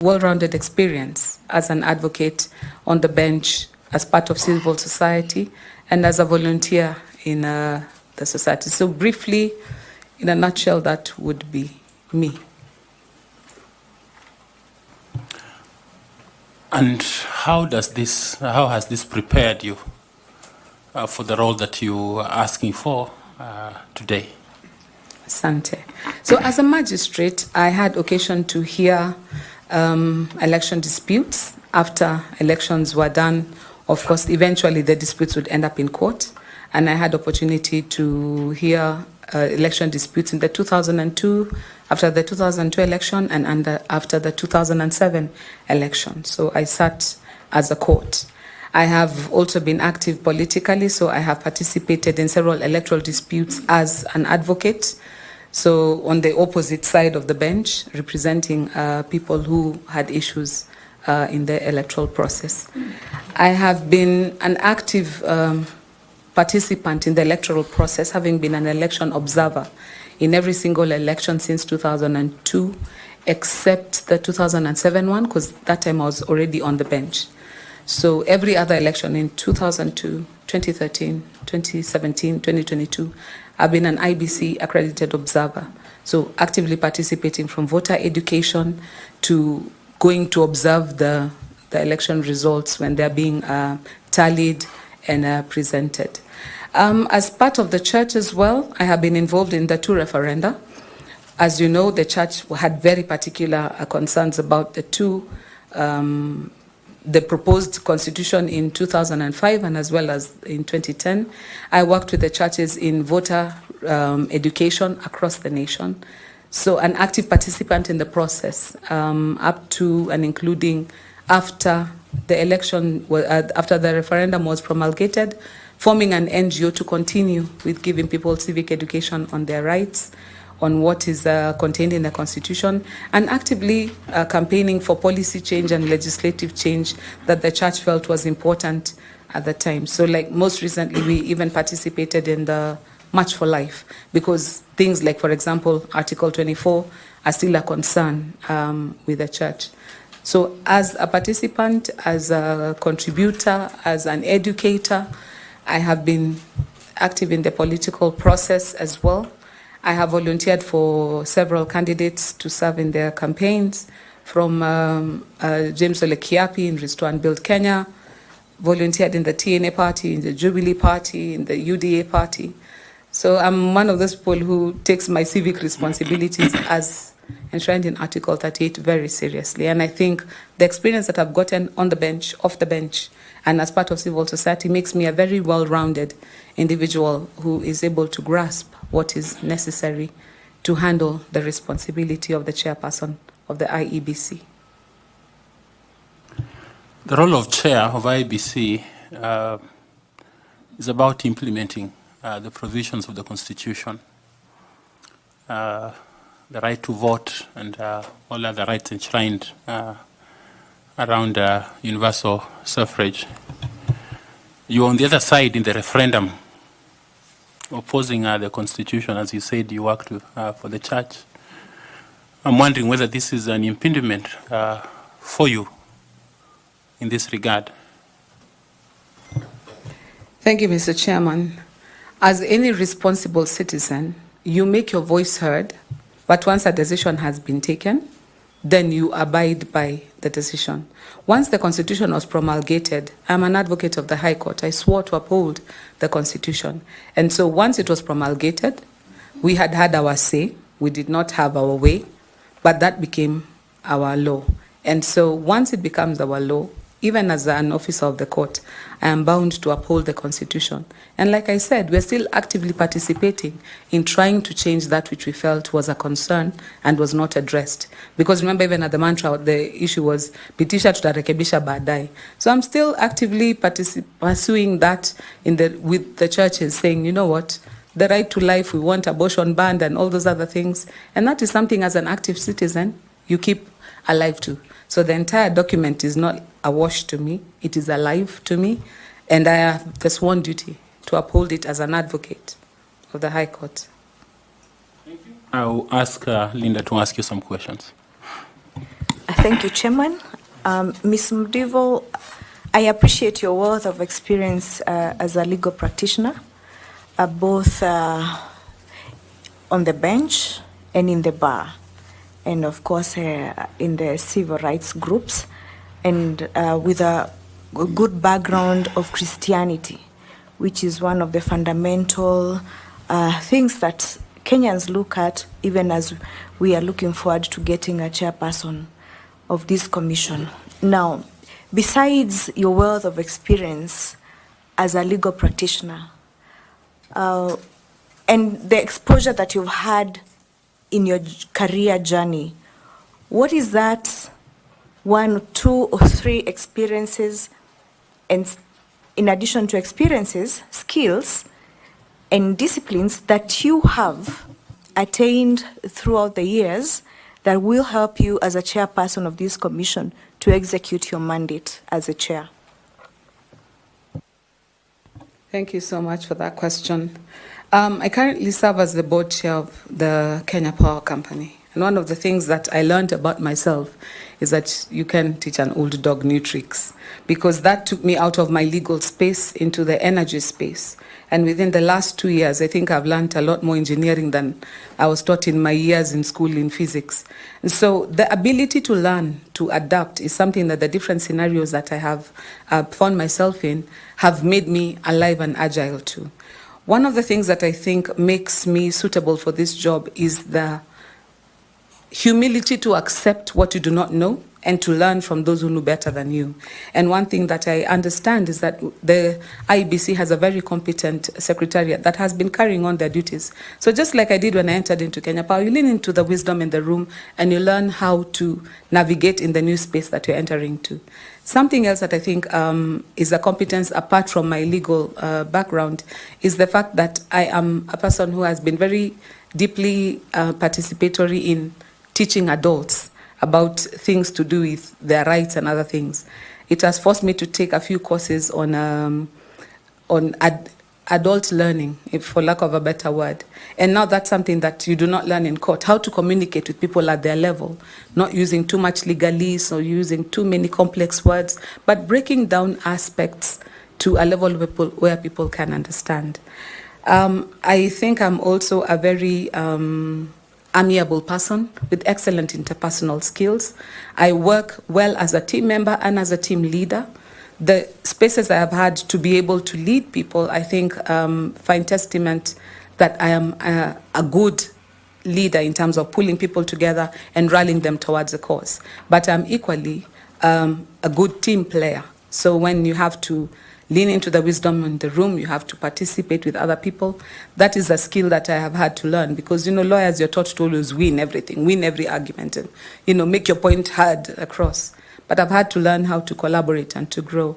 well-rounded experience as an advocate on the bench, as part of civil society, and as a volunteer in the society. So briefly, in a nutshell, that would be me. And how has this prepared you for the role that you are asking for today? Asante. So as a magistrate, I had occasion to hear election disputes. After elections were done, of course, eventually the disputes would end up in court. And I had opportunity to hear election disputes in the 2002, after the 2002 election, and after the 2007 election. So I sat as a court. I have also been active politically, so I have participated in several electoral disputes as an advocate. So on the opposite side of the bench, representing people who had issues in the electoral process. I have been an active participant in the electoral process, having been an election observer in every single election since 2002, except the 2007 one, because that time I was already on the bench. So every other election in 2002, 2013, 2017, 2022, I've been an IEBC accredited observer. So actively participating from voter education to going to observe the election results when they're being tallied and presented. As part of the church as well, I have been involved in the 2 referenda. As you know, the church had very particular concerns about the proposed constitution in 2005 and as well as in 2010. I worked with the churches in voter education across the nation. So an active participant in the process up to and including after the election, after the referendum was promulgated, forming an NGO to continue with giving people civic education on their rights, on what is contained in the Constitution, and actively campaigning for policy change and legislative change that the church felt was important at the time. So like most recently, we even participated in the March for Life, because things like, for example, Article 24 are still a concern with the church. So as a participant, as a contributor, as an educator, I have been active in the political process as well. I have volunteered for several candidates to serve in their campaigns, from James Ole Kiapi in Restore and Build Kenya, volunteered in the TNA party, in the Jubilee party, in the UDA party. So I'm one of those people who takes my civic responsibilities as enshrined in Article 38 very seriously. And I think the experience that I've gotten on the bench, off the bench, and as part of civil society makes me a very well-rounded individual who is able to grasp what is necessary to handle the responsibility of the chairperson of the IEBC. The role of chair of IEBC is about implementing the provisions of the Constitution, the right to vote, and all other rights enshrined around universal suffrage. You on the other side in the referendum, opposing the Constitution, as you said, you worked for the church. I'm wondering whether this is an impediment for you in this regard. Thank you, Mr. Chairman. As any responsible citizen, you make your voice heard, but once a decision has been taken, then you abide by the decision. Once the Constitution was promulgated, I'm an advocate of the High Court. I swore to uphold the Constitution. And so once it was promulgated, we had had our say. We did not have our way, but that became our law. And so once it becomes our law, even as an officer of the court, I am bound to uphold the Constitution. And like I said, we're still actively participating in trying to change that which we felt was a concern and was not addressed. Because remember, even at the mantra, the issue was, pitisha tutarekebisha baadaye. So I'm still actively pursuing that with the churches, saying, you know what, the right to life, we want abortion banned and all those other things. And that is something as an active citizen, you keep alive to. So the entire document is not a wash to me, it is alive to me, and I have the sworn duty to uphold it as an advocate of the High Court. Thank you. I'll ask Linda to ask you some questions. Thank you, Chairman. Ms. Mdivo, I appreciate your wealth of experience as a legal practitioner, both on the bench and in the bar, and of course in the civil rights groups, and with a good background of Christianity, which is one of the fundamental things that Kenyans look at, even as we are looking forward to getting a chairperson of this commission. Now, besides your wealth of experience as a legal practitioner, and the exposure that you've had in your career journey, what is that 1, 2, or 3 experiences, and in addition to experiences, skills and disciplines that you have attained throughout the years that will help you as a chairperson of this commission to execute your mandate as a chair? Thank you so much for that question. I currently serve as the board chair of the Kenya Power Company. And one of the things that I learned about myself is that you can teach an old dog new tricks, because that took me out of my legal space into the energy space. And within the last 2 years, I think I've learned a lot more engineering than I was taught in my years in school in physics. And so the ability to learn, to adapt, is something that the different scenarios that I have found myself in have made me alive and agile too. One of the things that I think makes me suitable for this job is the humility to accept what you do not know and to learn from those who know better than you. And one thing that I understand is that the IEBC has a very competent secretariat that has been carrying on their duties. So just like I did when I entered into Kenya Power, you lean into the wisdom in the room and you learn how to navigate in the new space that you're entering to. Something else that I think is a competence apart from my legal background is the fact that I am a person who has been very deeply participatory in teaching adults about things to do with their rights and other things. It has forced me to take a few courses on adult learning, if for lack of a better word. And now that's something that you do not learn in court, how to communicate with people at their level, not using too much legalese or using too many complex words, but breaking down aspects to a level where people can understand. I think I'm also a very amiable person with excellent interpersonal skills. I work well as a team member and as a team leader. The spaces I have had to be able to lead people, I think, find testament that I am a good leader in terms of pulling people together and rallying them towards a cause. But I'm equally a good team player. So when you have to lean into the wisdom in the room, you have to participate with other people. That is a skill that I have had to learn, because, you know, lawyers, you're taught to always win everything, win every argument, and, you know, make your point heard across. But I've had to learn how to collaborate and to grow.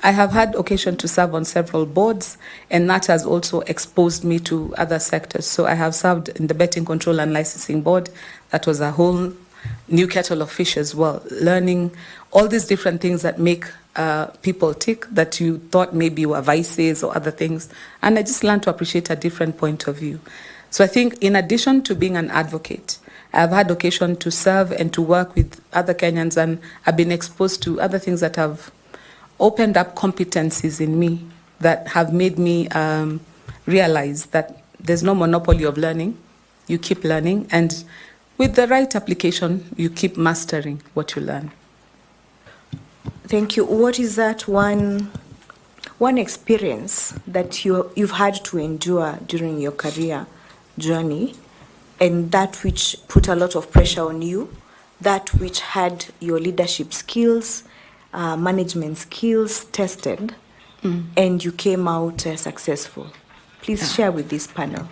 I have had occasion to serve on several boards, and that has also exposed me to other sectors. So I have served in the Betting Control and Licensing Board. That was a whole new kettle of fish as well, learning all these different things that make people tick that you thought maybe were vices or other things. And I just learned to appreciate a different point of view. So I think in addition to being an advocate, I've had occasion to serve and to work with other Kenyans, and I've been exposed to other things that have opened up competencies in me that have made me realize that there's no monopoly of learning. You keep learning, and with the right application, you keep mastering what you learn. Thank you. What is that one experience that you've had to endure during your career journey, and that which put a lot of pressure on you, that which had your leadership skills, management skills tested, and you came out successful? Please share with this panel.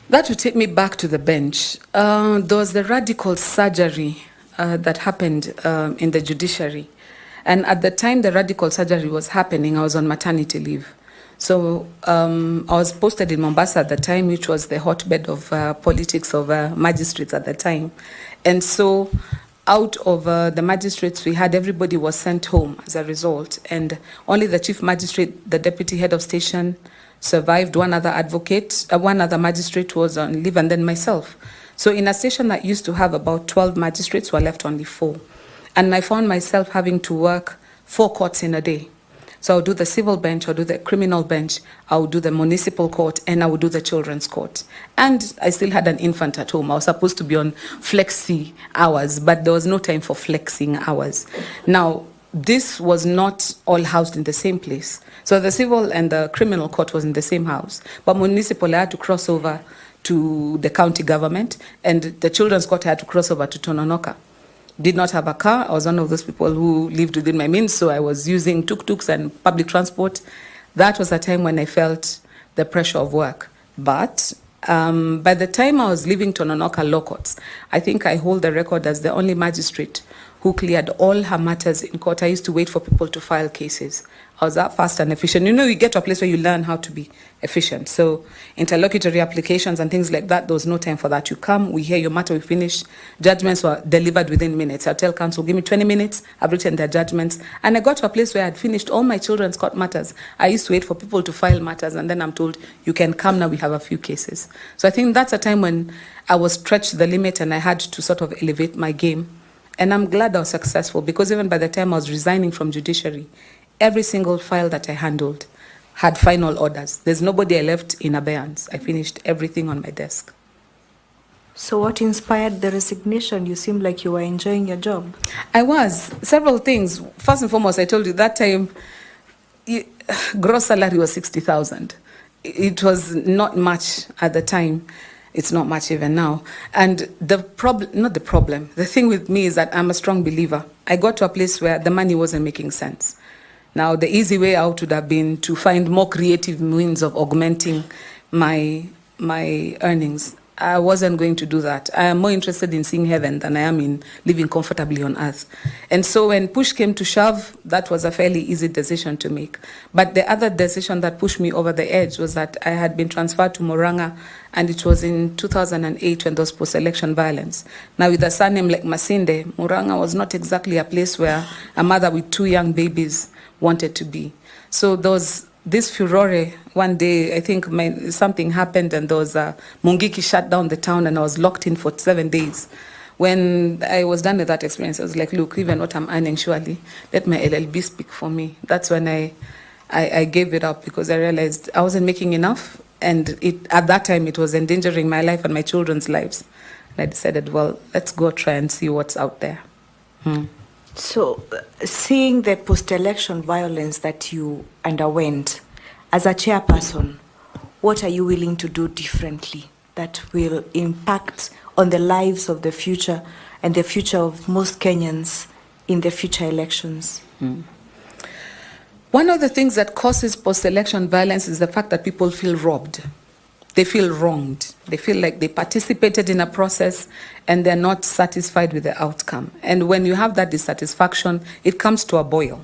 That would take me back to the bench. There was the radical surgery that happened in the judiciary. And at the time the radical surgery was happening, I was on maternity leave. So I was posted in Mombasa at the time, which was the hotbed of politics of magistrates at the time. And so out of the magistrates we had, everybody was sent home as a result. And only the chief magistrate, the deputy head of station survived, one other advocate, one other magistrate was on leave, and then myself. So in a station that used to have about 12 magistrates, were left only 4. And I found myself having to work 4 courts in a day. So I would do the civil bench, I would do the criminal bench, I would do the municipal court, and I would do the children's court. And I still had an infant at home. I was supposed to be on flexi hours, but there was no time for flexing hours. Now, this was not all housed in the same place. So the civil and the criminal court was in the same house. But municipal, I had to cross over to the county government, and the children's court had to cross over to Tononoka. Did not have a car. I was one of those people who lived within my means, so I was using tuk-tuks and public transport. That was a time when I felt the pressure of work. But by the time I was leaving Tononoka law courts, I think I hold the record as the only magistrate who cleared all her matters in court. I used to wait for people to file cases. I was that fast and efficient. You know, you get to a place where you learn how to be efficient. So interlocutory applications and things like that, there was no time for that. You come, we hear your matter, we finish. Judgments were delivered within minutes. I tell counsel, give me 20 minutes, I've written their judgments. And I got to a place where I had finished all my children's court matters. I used to wait for people to file matters, and then I'm told, you can come now, we have a few cases. So I think that's a time when I was stretched to the limit and I had to sort of elevate my game. And I'm glad I was successful, because even by the time I was resigning from judiciary, every single file that I handled had final orders. There's nobody I left in abeyance. I finished everything on my desk. So what inspired the resignation? You seem like you were enjoying your job. I was. Several things. First and foremost, I told you that time, gross salary was 60,000. It was not much at the time. It's not much even now. And the thing with me is that I'm a strong believer. I got to a place where the money wasn't making sense. Now, the easy way out would have been to find more creative means of augmenting my earnings. I wasn't going to do that. I am more interested in seeing heaven than I am in living comfortably on earth. And so when push came to shove, that was a fairly easy decision to make. But the other decision that pushed me over the edge was that I had been transferred to Murang'a, and it was in 2008 when there was post-election violence. Now, with a surname like Masinde, Murang'a was not exactly a place where a mother with 2 young babies wanted to be. So there was this furore. One day, I think something happened, and there was Mungiki shut down the town, and I was locked in for 7 days. When I was done with that experience, I was like, look, even what I'm earning, surely, let my LLB speak for me. That's when I gave it up, because I realized I wasn't making enough, and at that time, it was endangering my life and my children's lives. And I decided, well, let's go try and see what's out there. So, seeing the post-election violence that you underwent, as a chairperson, what are you willing to do differently that will impact on the lives of the future and the future of most Kenyans in the future elections? One of the things that causes post-election violence is the fact that people feel robbed. They feel wronged. They feel like they participated in a process and they're not satisfied with the outcome. And when you have that dissatisfaction, it comes to a boil.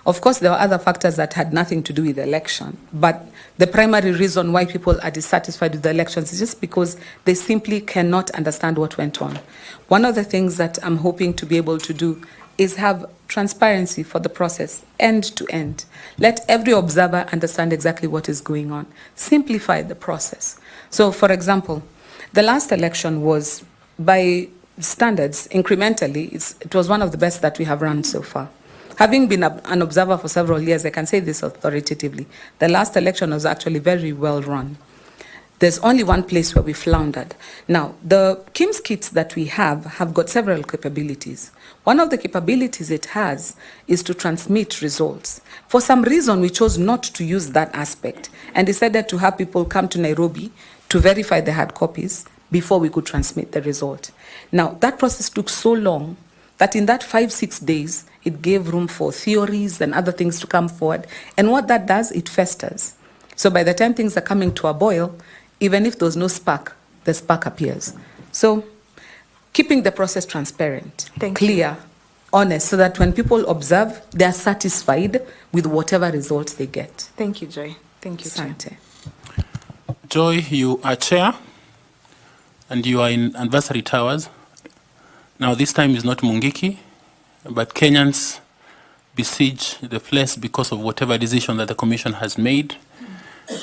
Of course, there are other factors that had nothing to do with the election, but the primary reason why people are dissatisfied with the elections is just because they simply cannot understand what went on. One of the things that I'm hoping to be able to do is have transparency for the process, end to end. Let every observer understand exactly what is going on. Simplify the process. So, for example, the last election was, by standards, incrementally, it was one of the best that we have run so far. Having been an observer for several years, I can say this authoritatively. The last election was actually very well run. There's only one place where we floundered. Now, the KIMS kits that we have got several capabilities. One of the capabilities it has is to transmit results. For some reason, we chose not to use that aspect and decided to have people come to Nairobi to verify the hard copies before we could transmit the result. Now, that process took so long that in that 5-6 days, it gave room for theories and other things to come forward. And what that does, it festers. So by the time things are coming to a boil, even if there's no spark, the spark appears. So keeping the process transparent, clear, honest, so that when people observe, they're satisfied with whatever results they get. Thank you, Joy. Thank you, Sante. Joy, you are chair, and you are in Anniversary Towers. Now, this time is not Mungiki, but Kenyans besiege the place because of whatever decision that the commission has made,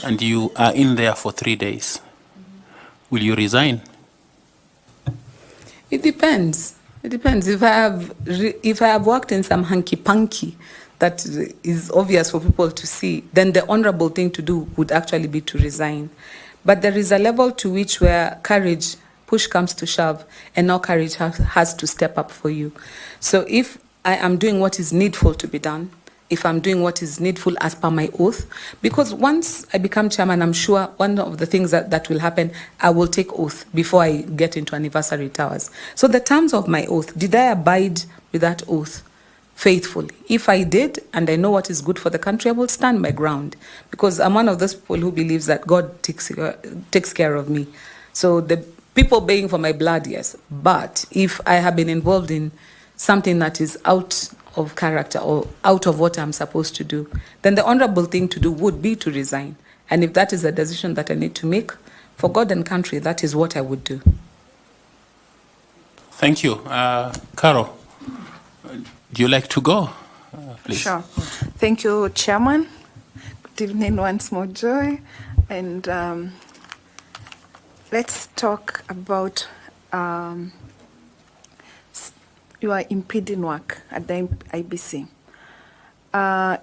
and you are in there for 3 days. Will you resign? It depends. It depends. If I have worked in some hanky-panky that is obvious for people to see, then the honorable thing to do would actually be to resign. But there is a level to which where courage, push comes to shove, and now courage has to step up for you. So if I am doing what is needful to be done, if I'm doing what is needful as per my oath, because once I become chairman, I'm sure one of the things that will happen, I will take oath before I get into anniversary towers. So the terms of my oath, did I abide with that oath faithfully? If I did, and I know what is good for the country, I will stand my ground, because I'm one of those people who believes that God takes care of me. So the people paying for my blood, yes, but if I have been involved in something that is out of character or out of what I'm supposed to do, then the honorable thing to do would be to resign. And if that is a decision that I need to make for God and country, that is what I would do. Thank you. Carol, do you like to go? Please. Sure. Thank you, Chairman. Good evening once more, Joy. And let's talk about your impeding work at the IEBC.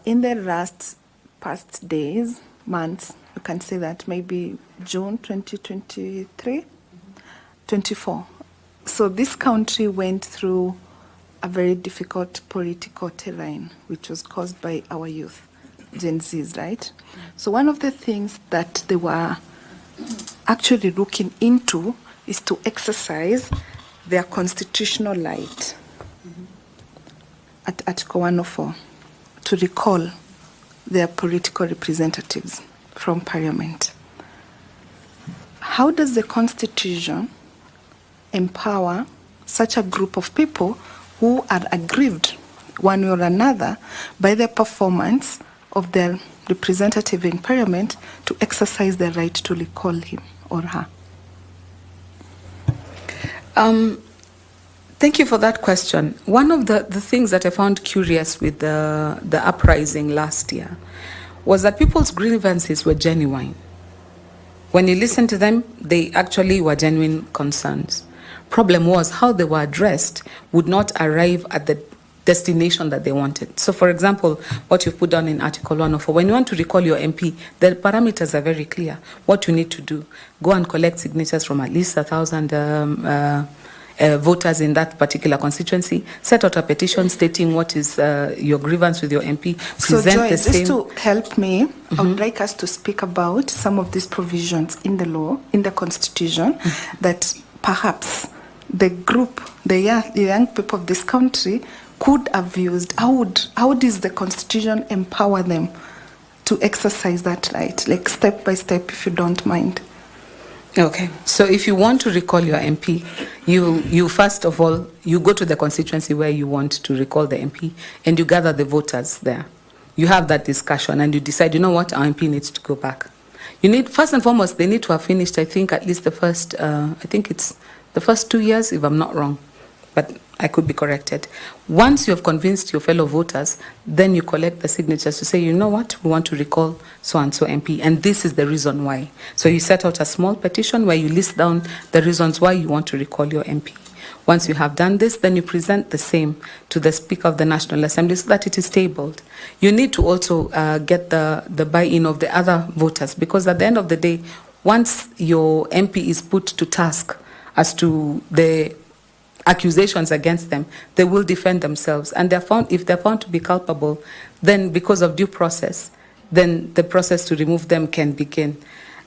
In the past days, months, you can say that maybe June 2023, 24. So this country went through a very difficult political terrain, which was caused by our youth, Gen Zs, right? So one of the things that they were actually looking into is to exercise their constitutional right at Article 104 to recall their political representatives from Parliament. How does the Constitution empower such a group of people who are aggrieved one way or another by the performance of their representative in Parliament to exercise their right to recall him or her? Thank you for that question. One of the things that I found curious with the uprising last year was that people's grievances were genuine. When you listen to them, they actually were genuine concerns. Problem was how they were addressed would not arrive at the destination that they wanted. So for example, what you put down in Article 104, when you want to recall your MP, the parameters are very clear. What you need to do, go and collect signatures from at least 1,000 voters in that particular constituency, set out a petition stating what is your grievance with your MP. So Joy, just to help me, I would like us to speak about some of these provisions in the law, in the Constitution, that perhaps the group, the young people of this country could have used. How does the Constitution empower them to exercise that right? Like step by step, if you don't mind. Okay, so if you want to recall your MP, you first of all, you go to the constituency where you want to recall the MP and you gather the voters there. You have that discussion and you decide, you know what, our MP needs to go back. You need, first and foremost, they need to have finished, I think, at least the first, I think it's the first 2 years, if I'm not wrong, but I could be corrected. Once you have convinced your fellow voters, then you collect the signatures to say, you know what, we want to recall so-and-so MP, and this is the reason why. So you set out a small petition where you list down the reasons why you want to recall your MP. Once you have done this, then you present the same to the Speaker of the National Assembly so that it is tabled. You need to also get the buy-in of the other voters, because at the end of the day, once your MP is put to task as to the accusations against them, they will defend themselves. And if they're found to be culpable, then because of due process, then the process to remove them can begin.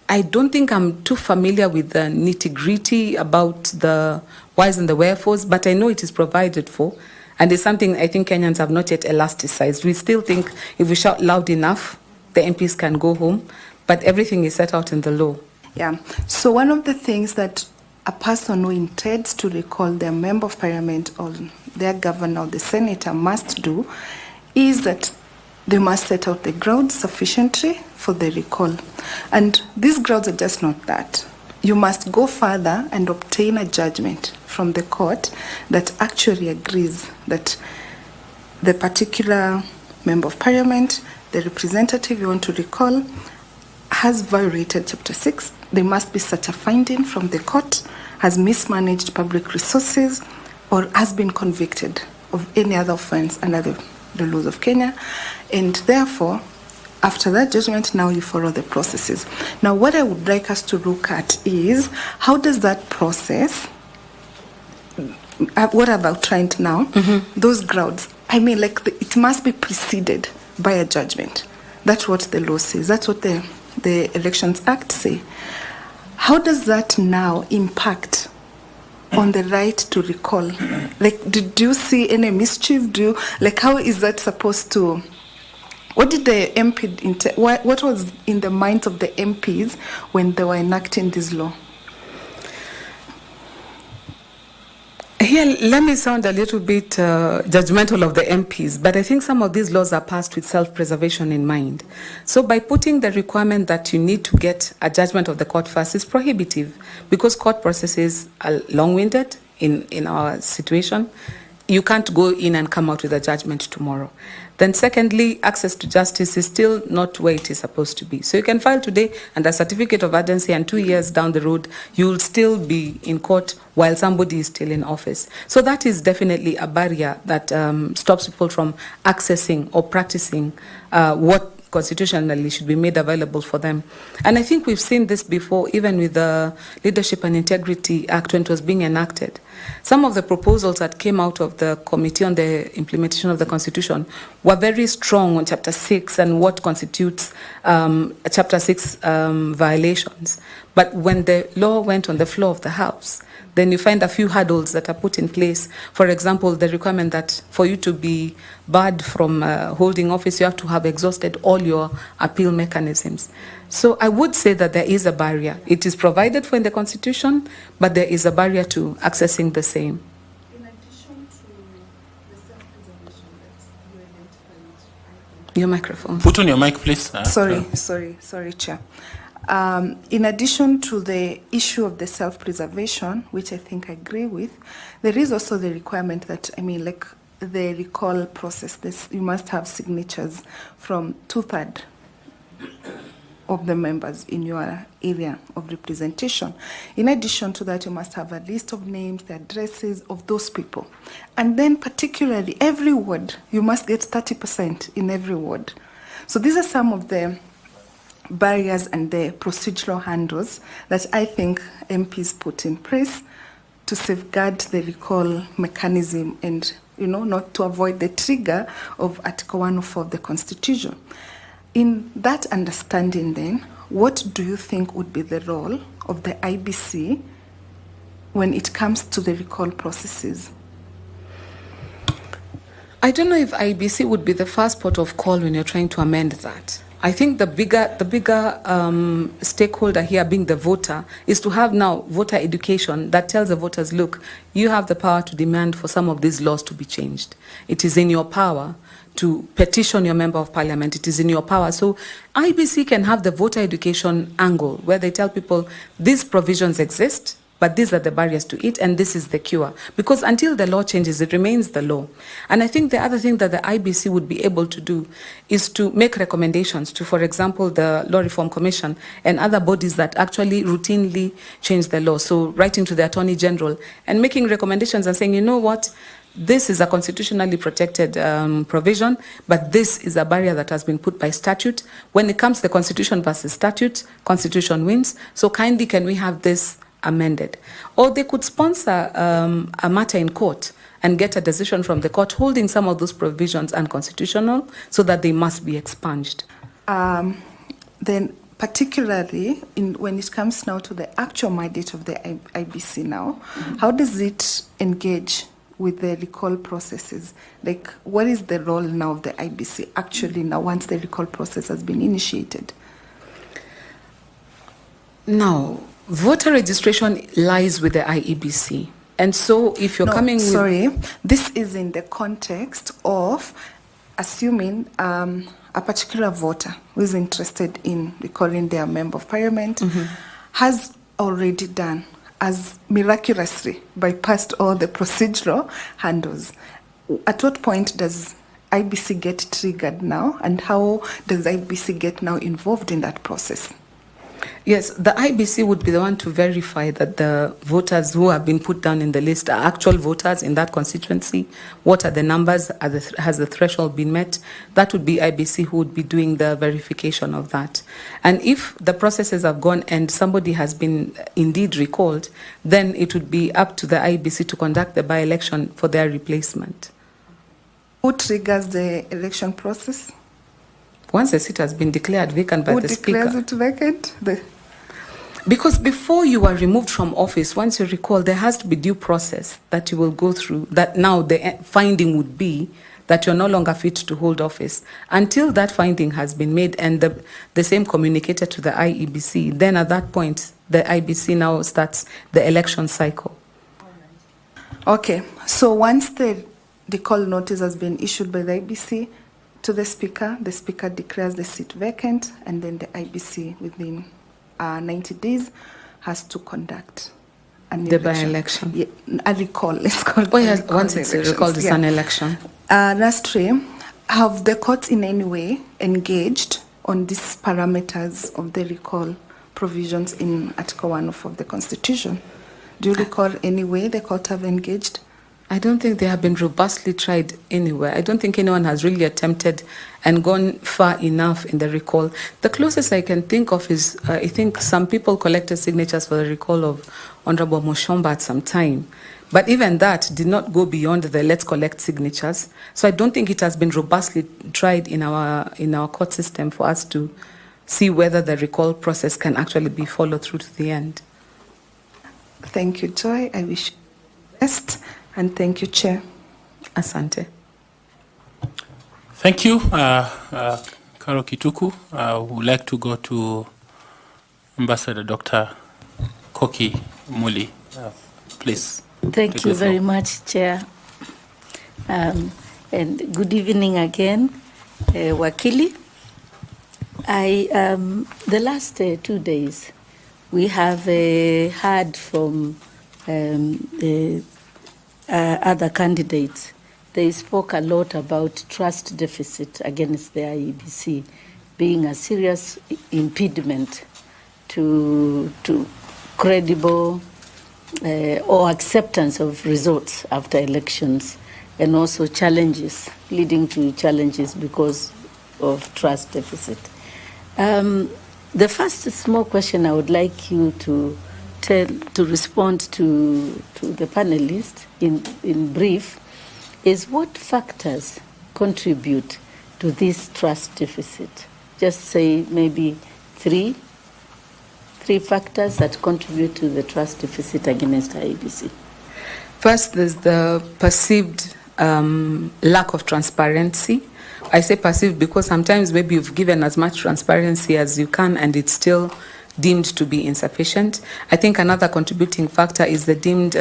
I don't think I'm too familiar with the nitty-gritty about the whys and the wherefores, but I know it is provided for. And it's something I think Kenyans have not yet elasticized. We still think if we shout loud enough, the MPs can go home, but everything is set out in the law. Yeah, so one of the things that a person who intends to recall their member of parliament or their governor or the senator must do is that they must set out the grounds sufficiently for the recall. And these grounds are just not that. You must go further and obtain a judgment from the court that actually agrees that the particular member of parliament, the representative you want to recall, has violated Chapter 6. There must be such a finding from the court, has mismanaged public resources, or has been convicted of any other offense under the laws of Kenya, and therefore, after that judgment, now you follow the processes. Now, what I would like us to look at is, how does that process, what I've outlined now, those grounds, I mean, like, it must be preceded by a judgment. That's what the law says. That's what the Elections Act say. How does that now impact on the right to recall? Like, did you see any mischief? How is that supposed to? What did the MP? What was in the minds of the MPs when they were enacting this law? Here, let me sound a little bit judgmental of the MPs, but I think some of these laws are passed with self-preservation in mind. So by putting the requirement that you need to get a judgment of the court first is prohibitive, because court processes are long-winded in our situation. You can't go in and come out with a judgment tomorrow. Then secondly, access to justice is still not where it is supposed to be. So you can file today and a certificate of urgency, and 2 years down the road, you'll still be in court while somebody is still in office. So that is definitely a barrier that stops people from accessing or practicing what constitutionally should be made available for them. And I think we've seen this before, even with the Leadership and Integrity Act when it was being enacted. Some of the proposals that came out of the Committee on the Implementation of the Constitution were very strong on Chapter 6 and what constitutes Chapter 6 violations. But when the law went on the floor of the House, then you find a few hurdles that are put in place. For example, the requirement that for you to be barred from holding office, you have to have exhausted all your appeal mechanisms. So I would say that there is a barrier. It is provided for in the Constitution, but there is a barrier to accessing the same. In addition to the self-preservation that you identified, Your microphone. Put on your mic, please. Sorry, Chair. In addition to the issue of the self-preservation, which I think I agree with, there is also the requirement that, the recall process, you must have signatures from 2/3 of the members in your area of representation. In addition to that, you must have a list of names, the addresses of those people. And then particularly every ward, you must get 30% in every ward. So these are some of the barriers and the procedural handles that I think MPs put in place to safeguard the recall mechanism and, not to avoid the trigger of Article 104 of the Constitution. In that understanding then, what do you think would be the role of the IEBC when it comes to the recall processes? I don't know if IEBC would be the first port of call when you're trying to amend that. I think the bigger stakeholder here, being the voter, is to have now voter education that tells the voters, look, you have the power to demand for some of these laws to be changed. It is in your power to petition your member of parliament. It is in your power. So IEBC can have the voter education angle where they tell people these provisions exist, but these are the barriers to it, and this is the cure. Because until the law changes, it remains the law. And I think the other thing that the IEBC would be able to do is to make recommendations to, for example, the Law Reform Commission and other bodies that actually routinely change the law. So writing to the Attorney General and making recommendations and saying, you know what, this is a constitutionally protected provision, but this is a barrier that has been put by statute. When it comes to the Constitution versus statute, Constitution wins. So kindly can we have this amended? Or they could sponsor a matter in court and get a decision from the court holding some of those provisions unconstitutional so that they must be expunged. Then particularly when it comes now to the actual mandate of the IEBC now, how does it engage with the recall processes? Like, what is the role now of the IEBC actually now once the recall process has been initiated? Now, voter registration lies with the IEBC. And so if you're this is in the context of assuming a particular voter who is interested in recalling their member of parliament has already done, as miraculously bypassed all the procedural handles. At what point does IEBC get triggered now, and how does IEBC get now involved in that process? Yes, the IBC would be the one to verify that the voters who have been put down in the list are actual voters in that constituency. What are the numbers? Has the threshold been met? That would be IBC who would be doing the verification of that. And if the processes have gone and somebody has been indeed recalled, then it would be up to the IEBC to conduct the by-election for their replacement. Who triggers the election process? Once the seat has been declared vacant by Who the Speaker. declares it vacant? Because before you are removed from office, once you recall, there has to be due process that you will go through, that now the finding would be that you're no longer fit to hold office. Until that finding has been made and the same communicated to the IEBC, then at that point, the IBC now starts the election cycle. Okay, so once the call notice has been issued by the IBC to the Speaker declares the seat vacant, and then the IBC within 90 days has to conduct an election. By-election. Yeah, a recall, let's call it. Oh yes, once it's recalled, it's an election. Lastly, have the courts in any way engaged on these parameters of the recall provisions in Article 1 of the Constitution? Do you recall any way the court have engaged? I don't think they have been robustly tried anywhere. I don't think anyone has really attempted and gone far enough in the recall. The closest I can think of is, I think some people collected signatures for the recall of Honorable Moshomba at some time. But even that did not go beyond the let's collect signatures. So I don't think it has been robustly tried in our court system for us to see whether the recall process can actually be followed through to the end. Thank you, Joy. I wish you the best. And thank you, Chair. Asante. Thank you, Karo Kituku. We would like to go to Ambassador Dr. Koki Muli. Please. Thank you very much, Chair. And good evening again, Wakili. The last 2 days, we have heard from other candidates. They spoke a lot about trust deficit against the IEBC being a serious impediment to credible or acceptance of results after elections, and also challenges, leading to challenges because of trust deficit. The first small question I would like you to respond to the panelists in brief is what factors contribute to this trust deficit? Just say maybe three factors that contribute to the trust deficit against IEBC. First, there's the perceived lack of transparency. I say perceived because sometimes maybe you've given as much transparency as you can and it's still deemed to be insufficient. I think another contributing factor is the deemed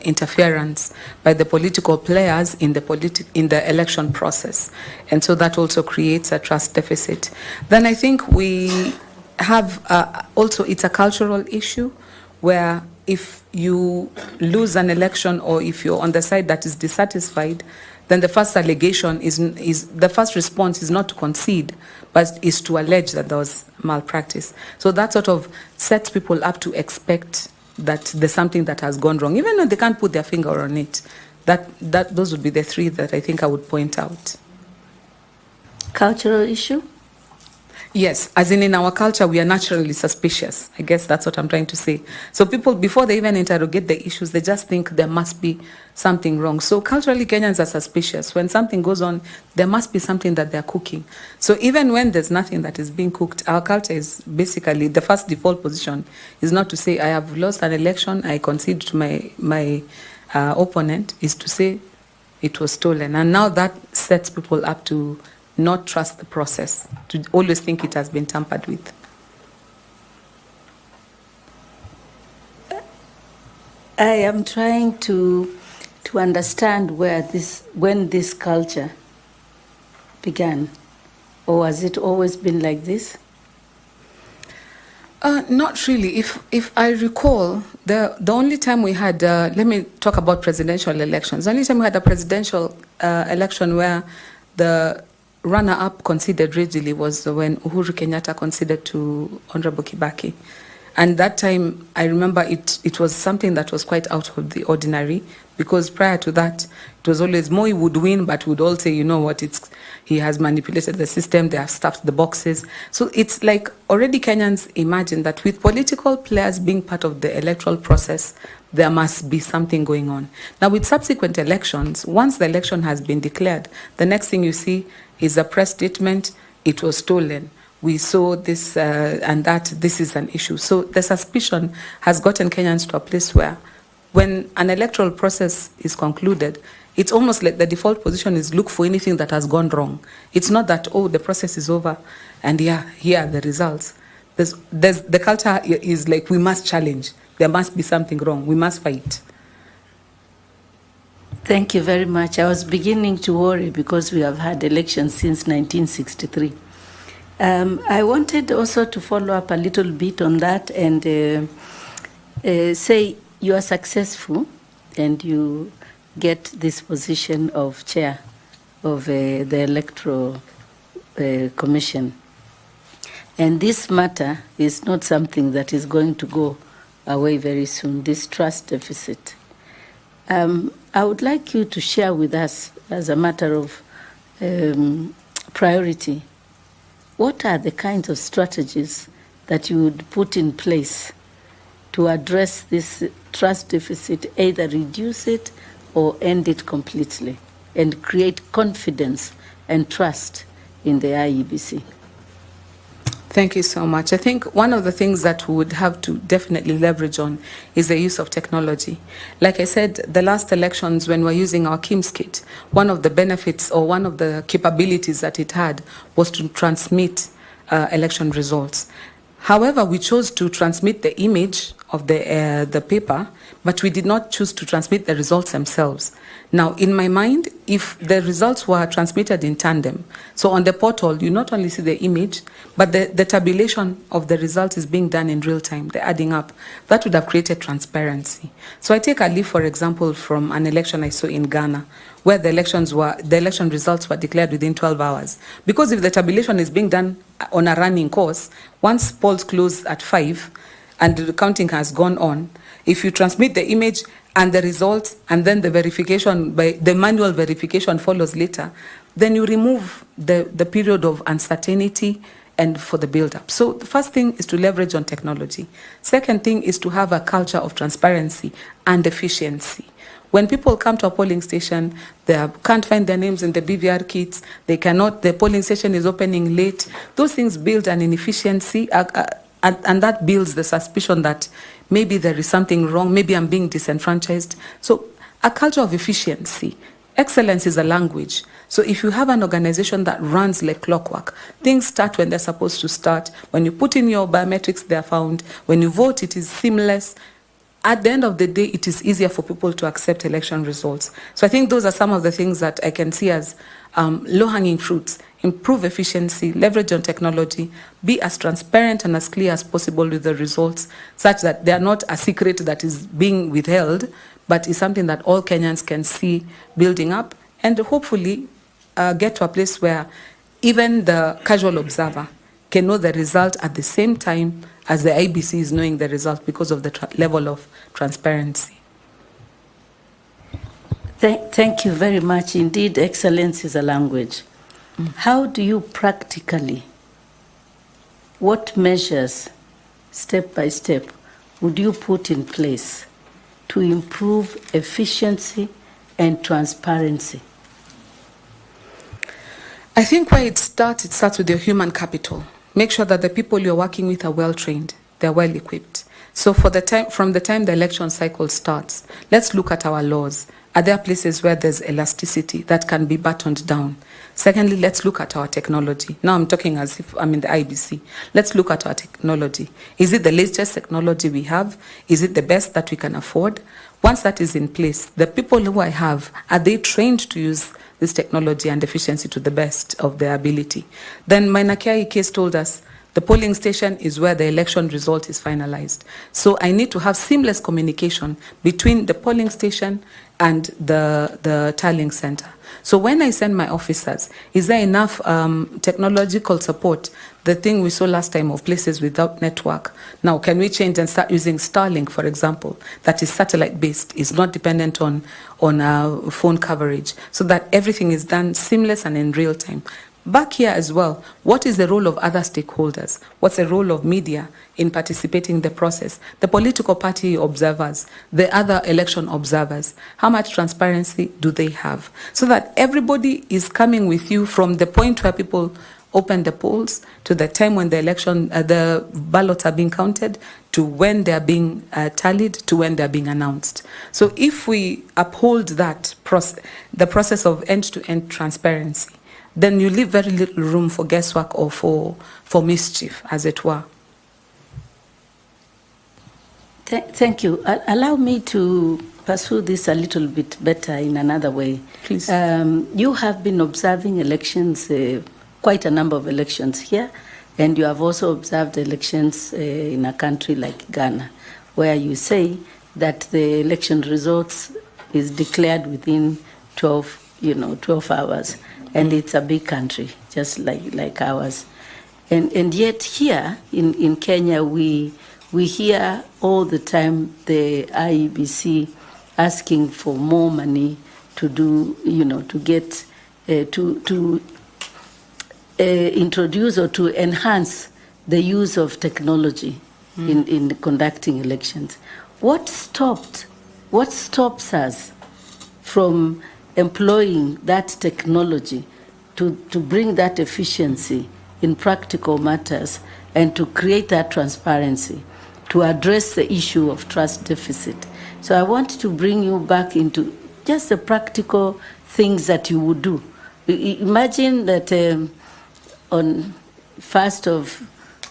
interference by the political players in the election process. And so that also creates a trust deficit. Then I think we have also, it's a cultural issue where if you lose an election or if you're on the side that is dissatisfied, then the first allegation is the first response is not to concede, but is to allege that there was malpractice. So that sort of sets people up to expect that there's something that has gone wrong, even though they can't put their finger on it. Those would be the three that I think I would point out. Cultural issue? Yes, as in our culture, we are naturally suspicious. I guess that's what I'm trying to say. So people, before they even interrogate the issues, they just think there must be something wrong. So culturally, Kenyans are suspicious. When something goes on, there must be something that they're cooking. So even when there's nothing that is being cooked, our culture is basically, the first default position is not to say, I have lost an election, I concede to my opponent, is to say it was stolen. And now that sets people up to not trust the process, to always think it has been tampered with. I am trying to understand when this culture began, or has it always been like this? Not really. If I recall, the only time we had, let me talk about presidential elections. The only time we had a presidential election where the runner-up conceded readily was when Uhuru Kenyatta conceded to Honorable Kibaki. And that time, I remember it was something that was quite out of the ordinary, because prior to that, it was always Moi would win, but would all say, you know what, he has manipulated the system, they have stuffed the boxes. So it's like already Kenyans imagine that with political players being part of the electoral process, there must be something going on. Now, with subsequent elections, once the election has been declared, the next thing you see is a press statement, it was stolen. We saw this and that, this is an issue. So the suspicion has gotten Kenyans to a place where when an electoral process is concluded, it's almost like the default position is look for anything that has gone wrong. It's not that, oh, the process is over and yeah, here are the results. The culture is like, we must challenge. There must be something wrong. We must fight. Thank you very much. I was beginning to worry because we have had elections since 1963. I wanted also to follow up a little bit on that and say you are successful and you get this position of chair of the Electoral Commission. And this matter is not something that is going to go away very soon, this trust deficit. I would like you to share with us, as a matter of priority, what are the kinds of strategies that you would put in place to address this trust deficit, either reduce it or end it completely, and create confidence and trust in the IEBC? Thank you so much. I think one of the things that we would have to definitely leverage on is the use of technology. Like I said, the last elections, when we're using our KIMS kit, one of the benefits or one of the capabilities that it had was to transmit election results. However, we chose to transmit the image of the paper, but we did not choose to transmit the results themselves. Now, in my mind, if the results were transmitted in tandem, so on the portal, you not only see the image, but the tabulation of the results is being done in real time, the adding up, that would have created transparency. So I take a leaf, for example, from an election I saw in Ghana, where the election results were declared within 12 hours. Because if the tabulation is being done on a running course, once polls close at 5 and the counting has gone on, if you transmit the image and the results and then the verification, by the manual verification follows later, then you remove the period of uncertainty and for the build-up. So the first thing is to leverage on technology. Second thing is to have a culture of transparency and efficiency. When people come to a polling station, they can't find their names in the BVR kits, the polling station is opening late. Those things build an inefficiency, and that builds the suspicion that maybe there is something wrong, maybe I'm being disenfranchised. So a culture of efficiency. Excellence is a language. So if you have an organization that runs like clockwork, things start when they're supposed to start. When you put in your biometrics, they're found. When you vote, it is seamless. At the end of the day, it is easier for people to accept election results. So I think those are some of the things that I can see as low-hanging fruits. Improve efficiency, leverage on technology, be as transparent and as clear as possible with the results, such that they are not a secret that is being withheld, but is something that all Kenyans can see building up, and hopefully get to a place where even the casual observer can know the result at the same time as the IEBC is knowing the result because of the level of transparency. Thank you very much. Indeed, excellence is a language. How do you practically, what measures, step by step, would you put in place to improve efficiency and transparency? I think where it starts with your human capital. Make sure that the people you're working with are well trained, they're well equipped. So from the time the election cycle starts, let's look at our laws. Are there places where there's elasticity that can be battened down? Secondly, let's look at our technology. Now I'm talking as if I'm in the IEBC. Let's look at our technology. Is it the latest technology we have? Is it the best that we can afford? Once that is in place, the people who I have, are they trained to use this technology and efficiency to the best of their ability? Then my Nakiai case told us The polling station is where the election result is finalized. So I need to have seamless communication between the polling station and the tallying center. So when I send my officers, is there enough technological support? The thing we saw last time of places without network. Now, can we change and start using Starlink, for example, that is satellite-based, is not dependent on phone coverage, so that everything is done seamless and in real time? Back here as well, what is the role of other stakeholders? What's the role of media in participating in the process? The political party observers, the other election observers, how much transparency do they have? So that everybody is coming with you from the point where people open the polls to the time when the ballots are being counted, to when they're being tallied, to when they're being announced. So if we uphold that process, the process of end-to-end transparency, then you leave very little room for guesswork or for mischief, as it were. Thank you. Allow me to pursue this a little bit better in another way. Please. You have been observing elections, quite a number of elections here, and you have also observed elections in a country like Ghana, where you say that the election results is declared within 12 hours. And it's a big country, just like ours. And yet here in Kenya, we hear all the time the IEBC asking for more money to do, to get, to introduce or to enhance the use of technology in conducting elections. What stops us from employing that technology to bring that efficiency in practical matters and to create that transparency, to address the issue of trust deficit? So I want to bring you back into just the practical things that you would do. Imagine that on 1st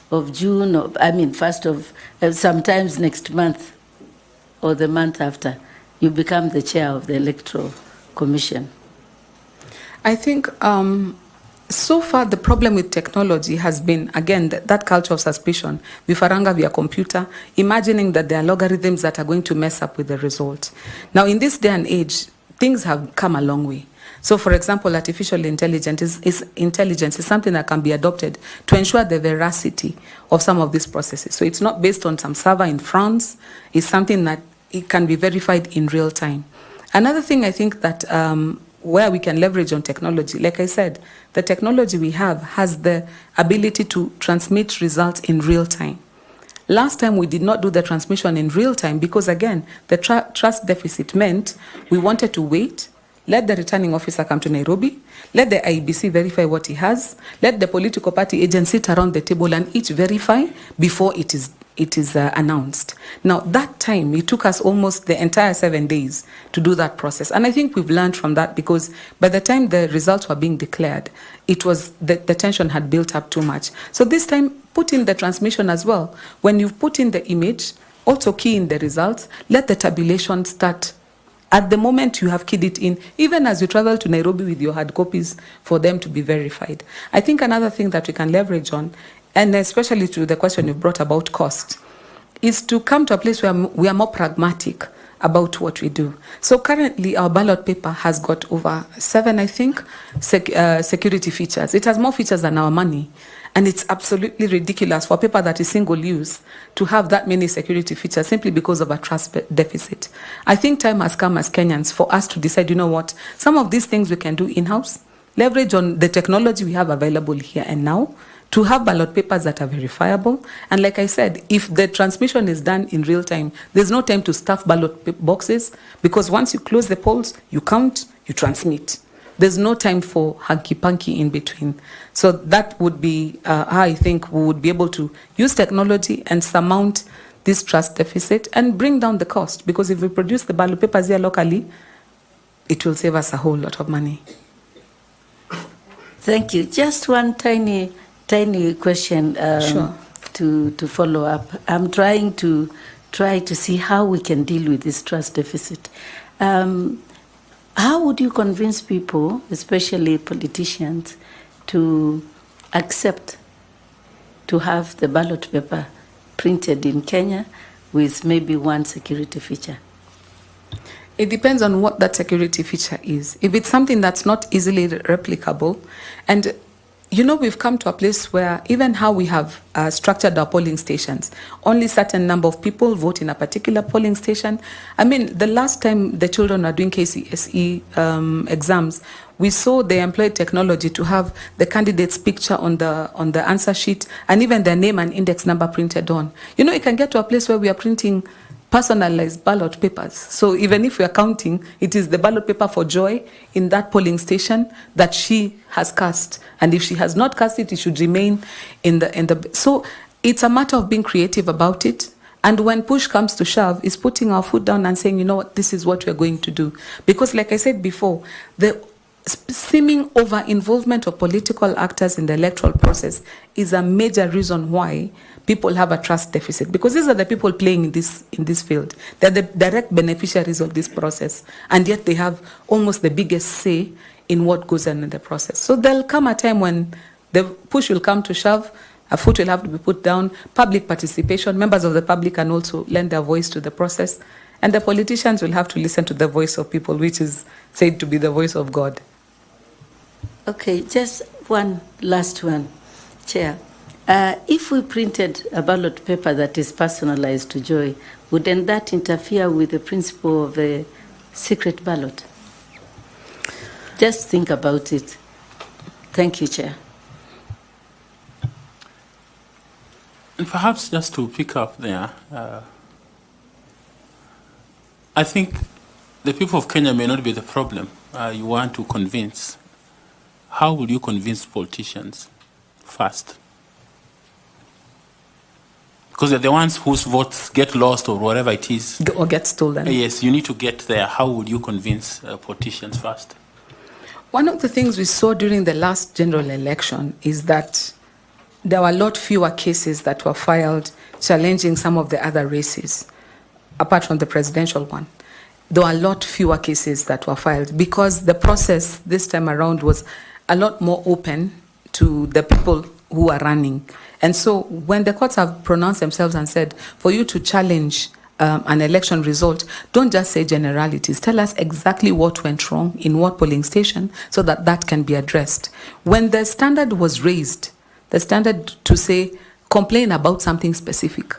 of June, sometimes next month or the month after, you become the chair of the Electoral Commission. I think so far the problem with technology has been, again, that culture of suspicion. Vifaranga via computer, imagining that there are logarithms that are going to mess up with the result. Now, in this day and age, things have come a long way. So, for example, artificial intelligence is something that can be adopted to ensure the veracity of some of these processes. So it's not based on some server in France. It's something that it can be verified in real time. Another thing I think that where we can leverage on technology, like I said, the technology we have has the ability to transmit results in real time. Last time we did not do the transmission in real time because, again, the trust deficit meant we wanted to wait, let the returning officer come to Nairobi, let the IEBC verify what he has, let the political party agents sit around the table and each verify before it is announced. Now, that time, it took us almost the entire 7 days to do that process. And I think we've learned from that because by the time the results were being declared, it was the tension had built up too much. So this time, put in the transmission as well. When you've put in the image, also key in the results, let the tabulation start. At the moment you have keyed it in, even as you travel to Nairobi with your hard copies for them to be verified. I think another thing that we can leverage on, and especially to the question you brought about cost, is to come to a place where we are more pragmatic about what we do. So currently our ballot paper has got over 7, I think, security features. It has more features than our money. And it's absolutely ridiculous for paper that is single use to have that many security features simply because of a trust deficit. I think time has come as Kenyans for us to decide, you know what, some of these things we can do in-house, leverage on the technology we have available here and now, to have ballot papers that are verifiable. And like I said, if the transmission is done in real time, there's no time to stuff ballot boxes because once you close the polls, you count, you transmit. There's no time for hanky-panky in between. So that would be how I think we would be able to use technology and surmount this trust deficit and bring down the cost. Because if we produce the ballot papers here locally, it will save us a whole lot of money. Thank you. Just one tiny question Sure. to follow up. I'm trying to see how we can deal with this trust deficit. How would you convince people, especially politicians, to accept to have the ballot paper printed in Kenya with maybe one security feature? It depends on what that security feature is. If it's something that's not easily replicable, and you know, we've come to a place where even how we have structured our polling stations, only certain number of people vote in a particular polling station. I mean, the last time the children are doing KCSE exams, we saw they employed technology to have the candidate's picture on the answer sheet and even their name and index number printed on. You know, it can get to a place where we are printing personalized ballot papers. So even if we are counting, it is the ballot paper for Joy in that polling station that she has cast. And if she has not cast it, it should remain in the. So it's a matter of being creative about it. And when push comes to shove, is putting our foot down and saying, you know what, this is what we're going to do. Because like I said before, the seeming over-involvement of political actors in the electoral process is a major reason why people have a trust deficit, because these are the people playing in this field. They're the direct beneficiaries of this process, and yet they have almost the biggest say in what goes on in the process. So there'll come a time when the push will come to shove, a foot will have to be put down, public participation, members of the public can also lend their voice to the process, and the politicians will have to listen to the voice of people, which is said to be the voice of God. Okay, just one last one, Chair. If we printed a ballot paper that is personalized to Joy, wouldn't that interfere with the principle of a secret ballot? Just think about it. Thank you, Chair. And perhaps just to pick up there, I think the people of Kenya may not be the problem you want to convince. How will you convince politicians first? Because they're the ones whose votes get lost or whatever it is. Or get stolen. Yes, you need to get there. How would you convince politicians first? One of the things we saw during the last general election is that there were a lot fewer cases that were filed challenging some of the other races, apart from the presidential one. There were a lot fewer cases that were filed because the process this time around was a lot more open to the people who are running. And so when the courts have pronounced themselves and said, for you to challenge an election result, don't just say generalities. Tell us exactly what went wrong in what polling station so that that can be addressed. When the standard was raised, the standard to say, complain about something specific,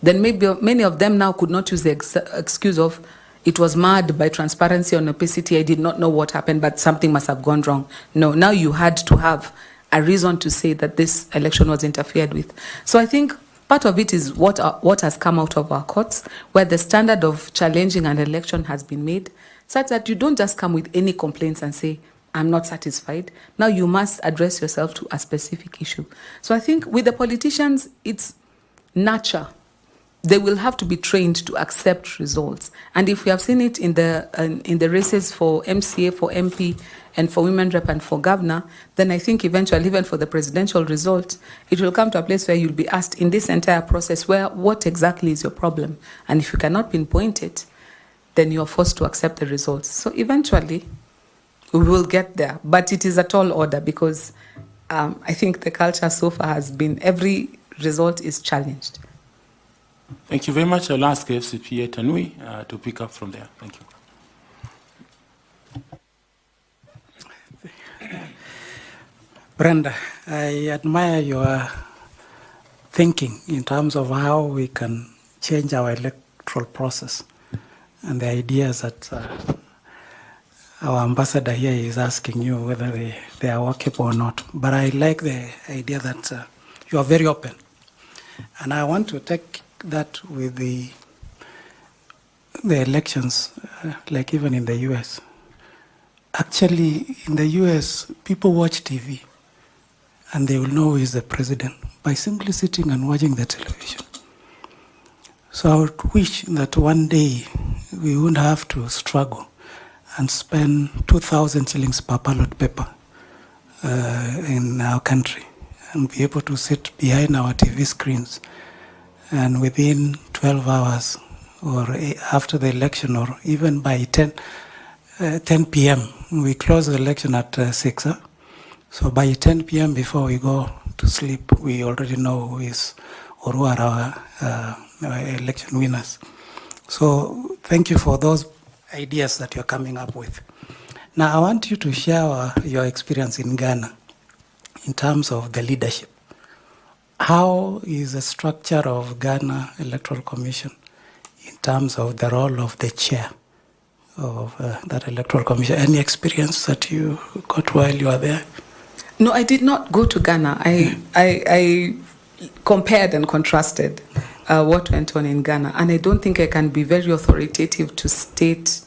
then maybe many of them now could not use the excuse of, it was marred by transparency and opacity. I did not know what happened, but something must have gone wrong. No, now you had to have a reason to say that this election was interfered with. So I think part of it is what has come out of our courts, where the standard of challenging an election has been made, such that you don't just come with any complaints and say, I'm not satisfied. Now you must address yourself to a specific issue. So I think with the politicians, it's nurture. They will have to be trained to accept results. And if we have seen it in the races for MCA, for MP, and for women rep and for governor, then I think eventually, even for the presidential result, it will come to a place where you'll be asked in this entire process, what exactly is your problem? And if you cannot pinpoint it, then you're forced to accept the results. So eventually, we will get there. But it is a tall order because I think the culture so far has been every result is challenged. Thank you very much. I'll ask FCPA Tanui to pick up from there. Thank you. Brenda, I admire your thinking in terms of how we can change our electoral process and the ideas that our ambassador here is asking you whether they are workable or not. But I like the idea that you are very open. And I want to take that with the elections, like even in the US. Actually, in the US, people watch TV and they will know who is the president by simply sitting and watching the television. So I would wish that one day we wouldn't have to struggle and spend 2,000 shillings per ballot paper in our country and be able to sit behind our TV screens and within 12 hours or after the election or even by 10 p.m. We close the election at 6. So by 10 p.m. before we go to sleep, we already know who is or who are our election winners. So thank you for those ideas that you're coming up with. Now I want you to share your experience in Ghana in terms of the leadership. How is the structure of Ghana Electoral Commission in terms of the role of the chair of that Electoral Commission? Any experience that you got while you were there? No, I did not go to Ghana. I compared and contrasted what went on in Ghana, and I don't think I can be very authoritative to state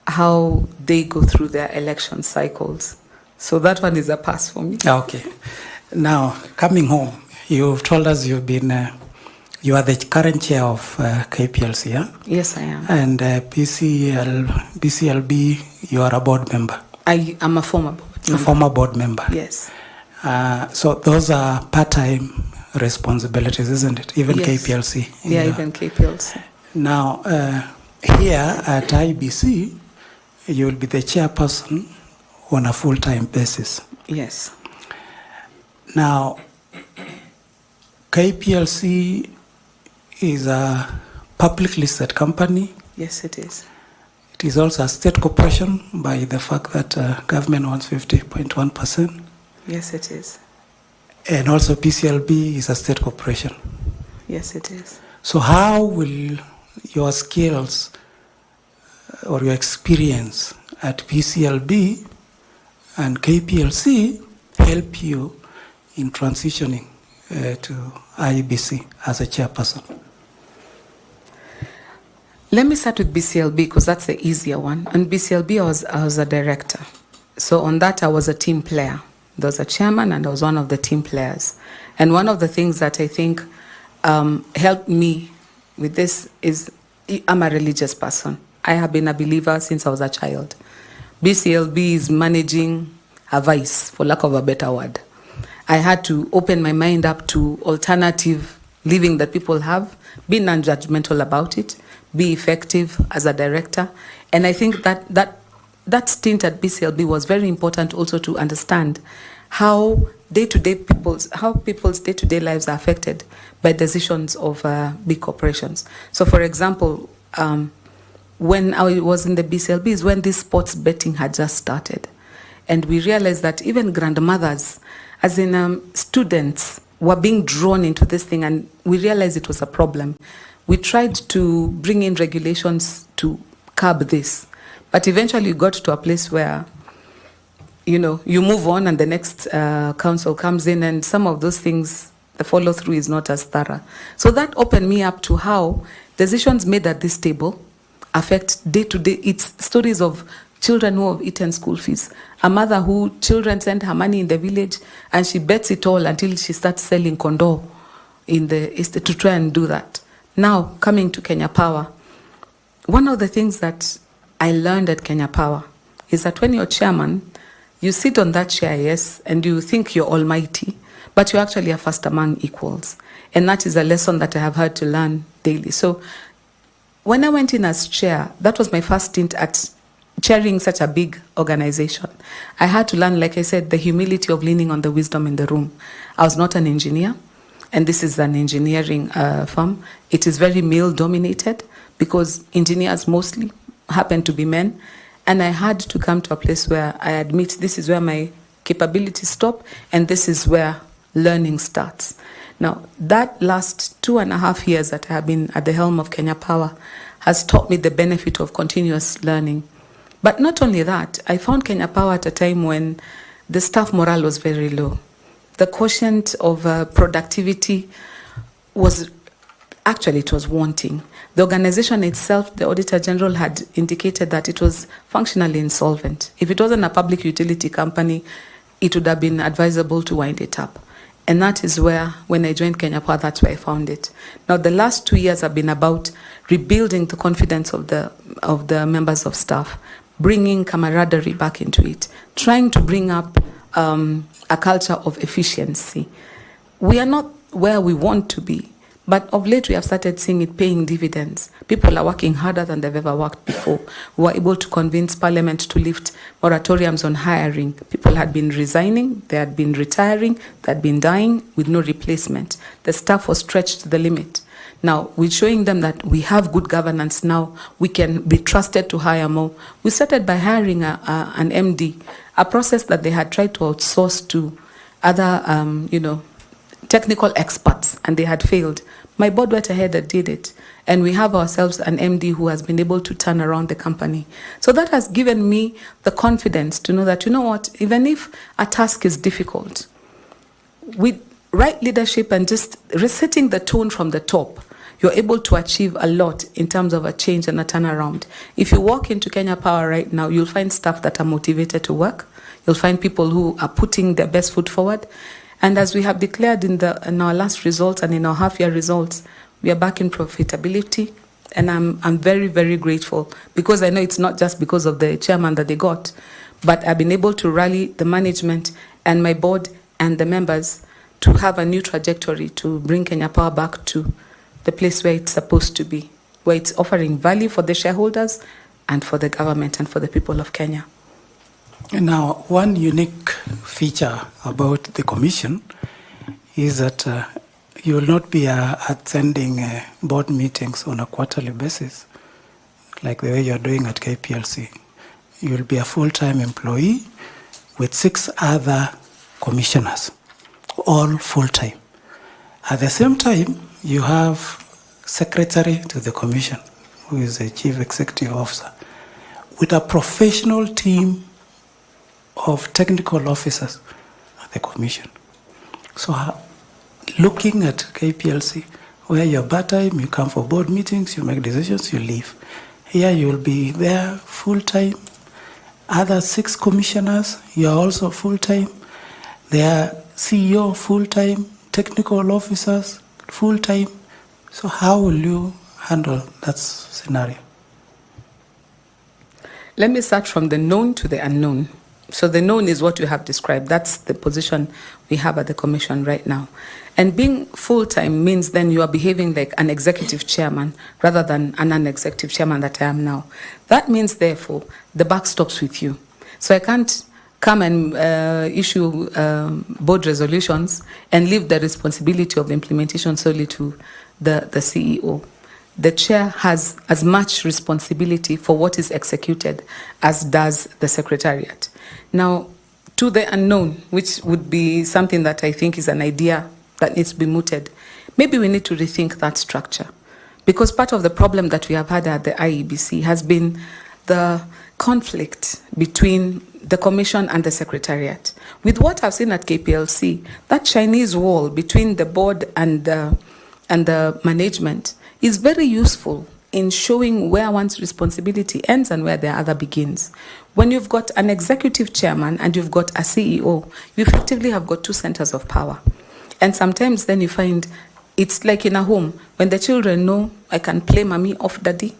how they go through their election cycles. So that one is a pass for me. Okay. Now, coming home, you've told us you've been, you are the current chair of KPLC, yeah? Yes, I am. And BCLB, you are a board member. I am a former board member. A former board member. Yes. So those are part-time responsibilities, isn't it? Even Yes. KPLC. Yeah, even KPLC. Now, here at IEBC, you will be the chairperson on a full-time basis. Yes. Now, KPLC is a public listed company. Yes, it is. It is also a state corporation by the fact that government wants 50.1%. Yes, it is. And also PCLB is a state corporation. Yes, it is. So how will your skills or your experience at PCLB and KPLC help you in transitioning to IEBC as a chairperson? Let me start with BCLB because that's the easier one. And BCLB, I was a director. So on that, I was a team player. There was a chairman and I was one of the team players. And one of the things that I think helped me with this is I'm a religious person. I have been a believer since I was a child. BCLB is managing a vice, for lack of a better word. I had to open my mind up to alternative living that people have, be non-judgmental about it, be effective as a director. And I think that stint at BCLB was very important also to understand how people's day-to-day lives are affected by decisions of big corporations. So for example, when I was in the BCLB is when this sports betting had just started. And we realized that even grandmothers, as in students, were being drawn into this thing, and we realized it was a problem. We tried to bring in regulations to curb this, but eventually we got to a place where, you move on and the next council comes in, and some of those things, the follow-through is not as thorough. So that opened me up to how decisions made at this table affect day-to-day. It's stories of children who have eaten school fees, a mother who children send her money in the village and she bets it all until she starts selling condo in the estate to try and do that. Now, coming to Kenya Power, one of the things that I learned at Kenya Power is that when you're chairman, you sit on that chair, yes, and you think you're almighty, but you're actually a first among equals. And that is a lesson that I have had to learn daily. So when I went in as chair, that was my first stint at chairing such a big organization. I had to learn, like I said, the humility of leaning on the wisdom in the room. I was not an engineer, and this is an engineering firm. It is very male-dominated because engineers mostly happen to be men. And I had to come to a place where I admit this is where my capabilities stop and this is where learning starts. Now, that last 2.5 years that I have been at the helm of Kenya Power has taught me the benefit of continuous learning. But not only that, I found Kenya Power at a time when the staff morale was very low. The quotient of productivity was wanting. The organization itself, the Auditor General had indicated that it was functionally insolvent. If it wasn't a public utility company, it would have been advisable to wind it up. And that is where, when I joined Kenya Power, that's where I found it. Now, the last 2 years have been about rebuilding the confidence of the members of staff, bringing camaraderie back into it, trying to bring up a culture of efficiency. We are not where we want to be, But of late, we have started seeing it paying dividends. People are working harder than they've ever worked before. We were able to convince Parliament to lift moratoriums on hiring. People had been resigning, they had been retiring, they had been dying with no replacement. The staff was stretched to the limit. Now, we're showing them that we have good governance now. We can be trusted to hire more. We started by hiring an MD, a process that they had tried to outsource to other, technical experts, and they had failed. My board went ahead and did it, and we have ourselves an MD who has been able to turn around the company. So that has given me the confidence to know that, you know what, even if a task is difficult, with right leadership and just resetting the tone from the top, you're able to achieve a lot in terms of a change and a turnaround. If you walk into Kenya Power right now, you'll find staff that are motivated to work. You'll find people who are putting their best foot forward. And as we have declared in our last results and in our half-year results, we are back in profitability. And I'm very, very grateful, because I know it's not just because of the chairman that they got, but I've been able to rally the management and my board and the members to have a new trajectory to bring Kenya Power back to the place where it's supposed to be, where it's offering value for the shareholders and for the government and for the people of Kenya. Now, one unique feature about the commission is that you will not be attending board meetings on a quarterly basis, like the way you're doing at KPLC. You will be a full-time employee with 6 other commissioners, all full-time. At the same time, you have secretary to the commission, who is the chief executive officer, with a professional team of technical officers at the commission. So looking at KPLC, where you're part-time, you come for board meetings, you make decisions, you leave. Here you will be there full-time. Other 6 commissioners, you are also full-time. Their CEO full-time, technical officers full-time. So how will you handle that scenario? Let me start from the known to the unknown. So the known is what you have described. That's the position we have at the commission right now. And being full-time means then you are behaving like an executive chairman rather than an non-executive chairman that I am now. That means, therefore, the buck stops with you. So I can't come and issue board resolutions and leave the responsibility of the implementation solely to the CEO. The chair has as much responsibility for what is executed as does the secretariat. Now, to the unknown, which would be something that I think is an idea that needs to be mooted, maybe we need to rethink that structure. Because part of the problem that we have had at the IEBC has been the conflict between the commission and the secretariat. With what I've seen at KPLC, that Chinese wall between the board and the management is very useful in showing where one's responsibility ends and where the other begins. When you've got an executive chairman and you've got a CEO, you effectively have got 2 centers of power. And sometimes then you find it's like in a home, when the children know, I can play mommy off daddy.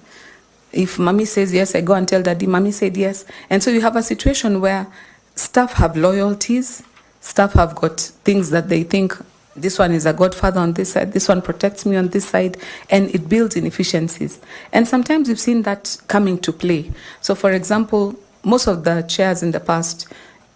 If mommy says yes, I go and tell daddy, mommy said yes. And so you have a situation where staff have loyalties, staff have got things that they think, this one is a godfather on this side, this one protects me on this side, and it builds inefficiencies. And sometimes we've seen that coming to play. So for example, most of the chairs in the past,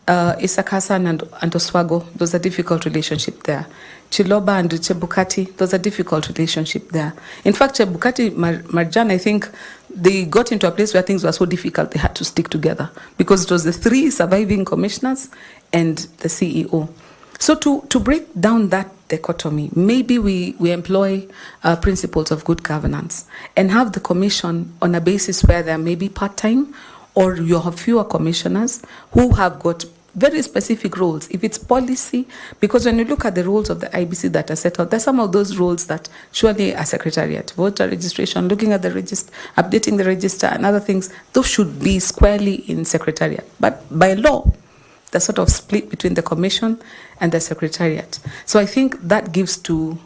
Isaac Hassan and Oswago, there's a difficult relationship there. Chiloba and Chebukati, there's a difficult relationship there. In fact, Chebukati, Marjan, I think they got into a place where things were so difficult they had to stick together because it was the 3 surviving commissioners and the CEO. So to break down that dichotomy, maybe we employ principles of good governance and have the commission on a basis where there may be part-time, or you have fewer commissioners who have got very specific roles. If it's policy, because when you look at the roles of the IBC that are set out, there's some of those roles that surely a secretariat, voter registration, looking at the register, updating the register and other things, those should be squarely in secretariat. But by law, the sort of split between the commission and the secretariat. So I think that gives to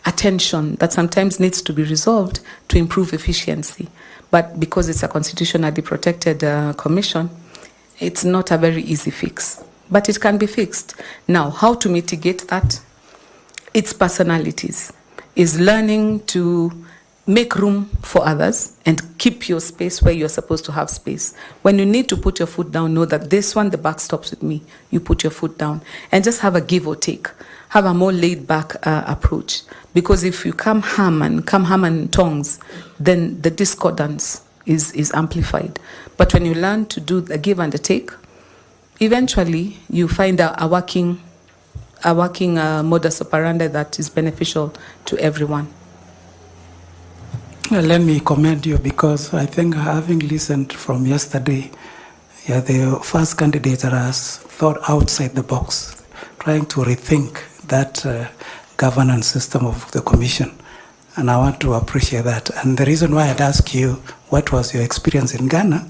attention that sometimes needs to be resolved to improve efficiency. But because it's a constitutionally protected commission, it's not a very easy fix. But it can be fixed. Now, how to mitigate that? It's personalities. Is learning to make room for others and keep your space where you're supposed to have space. When you need to put your foot down, know that this one, the buck stops with me. You put your foot down and just have a give or take. Have a more laid back approach. Because if you come ham and tongs, then the discordance is amplified. But when you learn to do the give and the take, eventually you find a working modus operandi that is beneficial to everyone. Well, let me commend you, because I think, having listened from yesterday, you're the first candidate that has thought outside the box, trying to rethink that governance system of the commission. And I want to appreciate that. And the reason why I'd ask you what was your experience in Ghana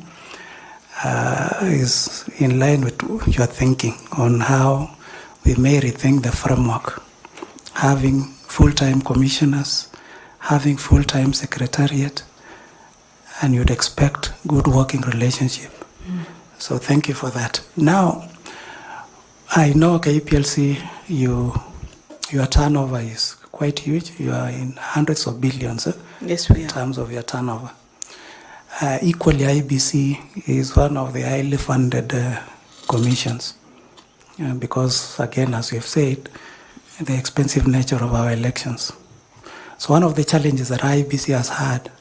is in line with your thinking on how we may rethink the framework. Having full-time commissioners, having full-time secretariat, and you'd expect good working relationship. So thank you for that. Now, I know KPLC, your turnover is quite huge. You are in hundreds of billions Yes, we in are. terms of your turnover. Equally, IEBC is one of the highly funded commissions because, again, as we've said, the expensive nature of our elections. So one of the challenges that IEBC has had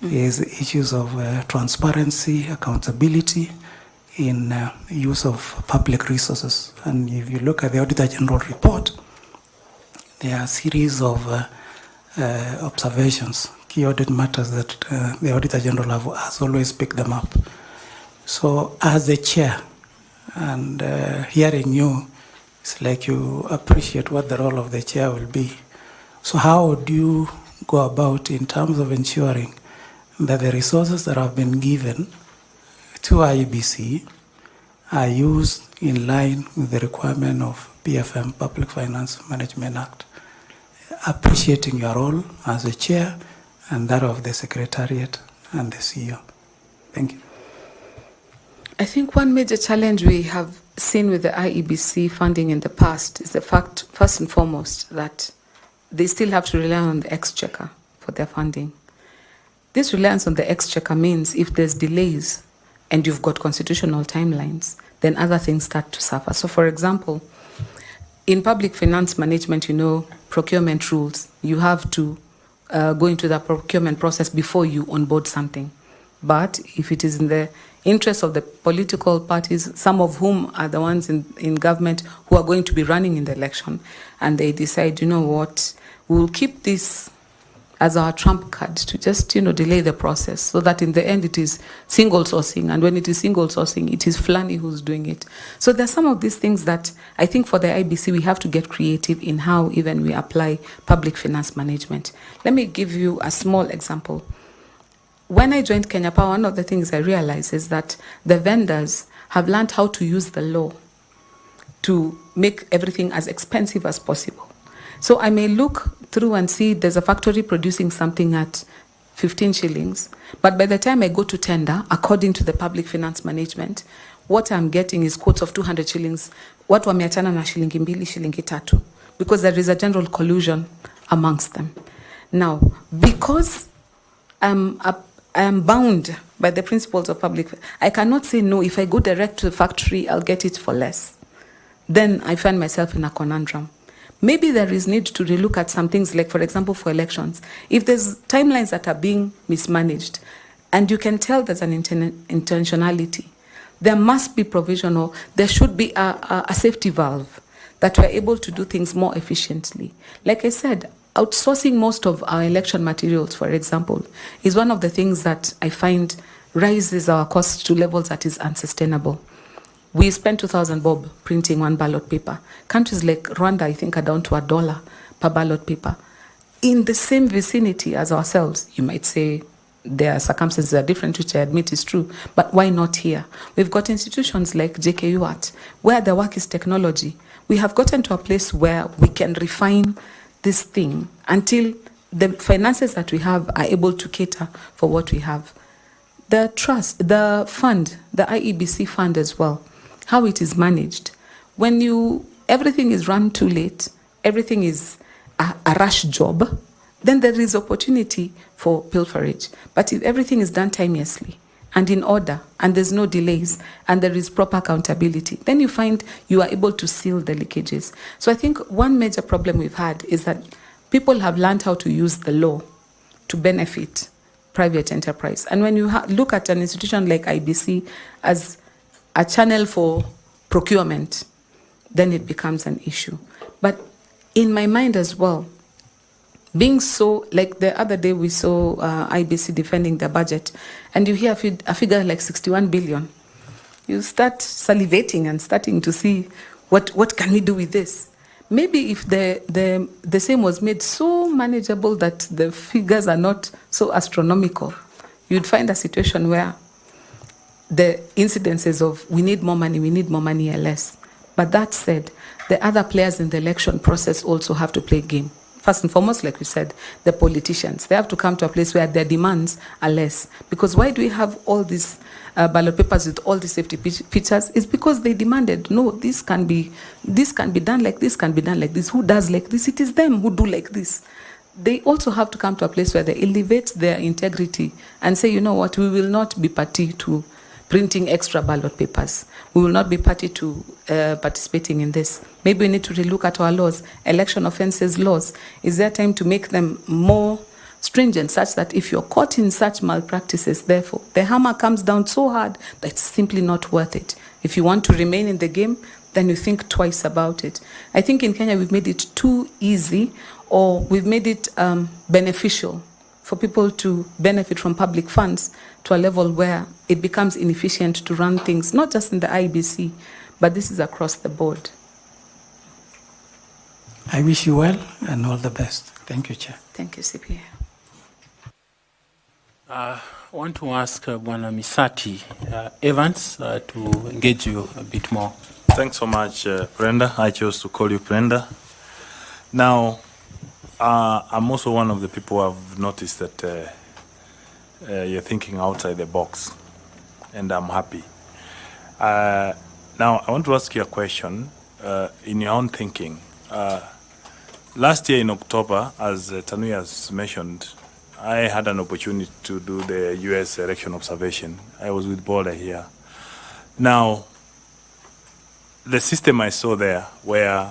is issues of transparency, accountability in use of public resources. And if you look at the Auditor General report, there are a series of observations, key audit matters that the Auditor General has always picked them up. So as the chair, and hearing you, it's like you appreciate what the role of the chair will be. So how would you go about in terms of ensuring that the resources that have been given to IEBC are used in line with the requirement of PFM, Public Finance Management Act, appreciating your role as a chair and that of the Secretariat and the CEO? Thank you. I think one major challenge we have seen with the IEBC funding in the past is the fact, first and foremost, that they still have to rely on the exchequer for their funding. This reliance on the exchequer means if there's delays and you've got constitutional timelines, then other things start to suffer. So, for example, in public finance management, you know, procurement rules, you have to go into the procurement process before you onboard something. But if it is in the interest of the political parties, some of whom are the ones in government who are going to be running in the election, and they decide, you know what, we'll keep this as our trump card to just, you know, delay the process so that in the end it is single sourcing. And when it is single sourcing, it is Fulani who's doing it. So there's some of these things that I think for the IBC, we have to get creative in how even we apply public finance management. Let me give you a small example. When I joined Kenya Power, one of the things I realized is that the vendors have learned how to use the law to make everything as expensive as possible. So I may look through and see there's a factory producing something at 15 shillings, but by the time I go to tender, according to the public finance management, what I'm getting is quotes of 200 shillings, what wameachana na shilingi mbili, shilingi tatu, because there is a general collusion amongst them. Now, because I am bound by the principles of public, I cannot say no, if I go direct to the factory, I'll get it for less. Then I find myself in a conundrum. Maybe there is need to relook at some things, like, for example, for elections. If there's timelines that are being mismanaged, and you can tell there's an intentionality, there must be provision, or there should be a safety valve that we're able to do things more efficiently. Like I said, outsourcing most of our election materials, for example, is one of the things that I find raises our costs to levels that is unsustainable. We spend 2,000 bob printing one ballot paper. Countries like Rwanda, I think, are down to $1 per ballot paper. In the same vicinity as ourselves, you might say their circumstances are different, which I admit is true, but why not here? We've got institutions like JKUAT, where the work is technology. We have gotten to a place where we can refine this thing until the finances that we have are able to cater for what we have. The trust, the fund, the IEBC fund as well, how it is managed. When everything is run too late, everything is a rush job, then there is opportunity for pilferage. But if everything is done timeously and in order, and there's no delays, and there is proper accountability, then you find you are able to seal the leakages. So I think one major problem we've had is that people have learned how to use the law to benefit private enterprise. And when you look at an institution like IBC as a channel for procurement, then it becomes an issue. But in my mind as well, being so, like the other day we saw IBC defending their budget, and you hear a figure like 61 billion, you start salivating and starting to see what can we do with this. Maybe if the same was made so manageable that the figures are not so astronomical, you'd find a situation where the incidences of we need more money are less. But that said, the other players in the election process also have to play game. First and foremost, like we said, the politicians. They have to come to a place where their demands are less. Because why do we have all these ballot papers with all these safety features? It's because they demanded, no, this can be done like this, can be done like this. Who does like this? It is them who do like this. They also have to come to a place where they elevate their integrity and say, you know what, we will not be party to printing extra ballot papers. We will not be party to participating in this. Maybe we need to relook at our laws, election offences laws. Is there time to make them more stringent such that if you're caught in such malpractices, therefore, the hammer comes down so hard that it's simply not worth it. If you want to remain in the game, then you think twice about it. I think in Kenya we've made it too easy, or we've made it beneficial for people to benefit from public funds to a level where it becomes inefficient to run things, not just in the IEBC, but this is across the board. I wish you well and all the best. Thank you, Chair. Thank you, CPA. I want to ask Bwana Misati Evans to engage you a bit more. Thanks so much, Brenda. I chose to call you Brenda. Now, I'm also one of the people who have noticed that you're thinking outside the box, and I'm happy. Now, I want to ask you a question in your own thinking. Last year in October, as Tanui has mentioned, I had an opportunity to do the US election observation. I was with Brenda here. Now, the system I saw there where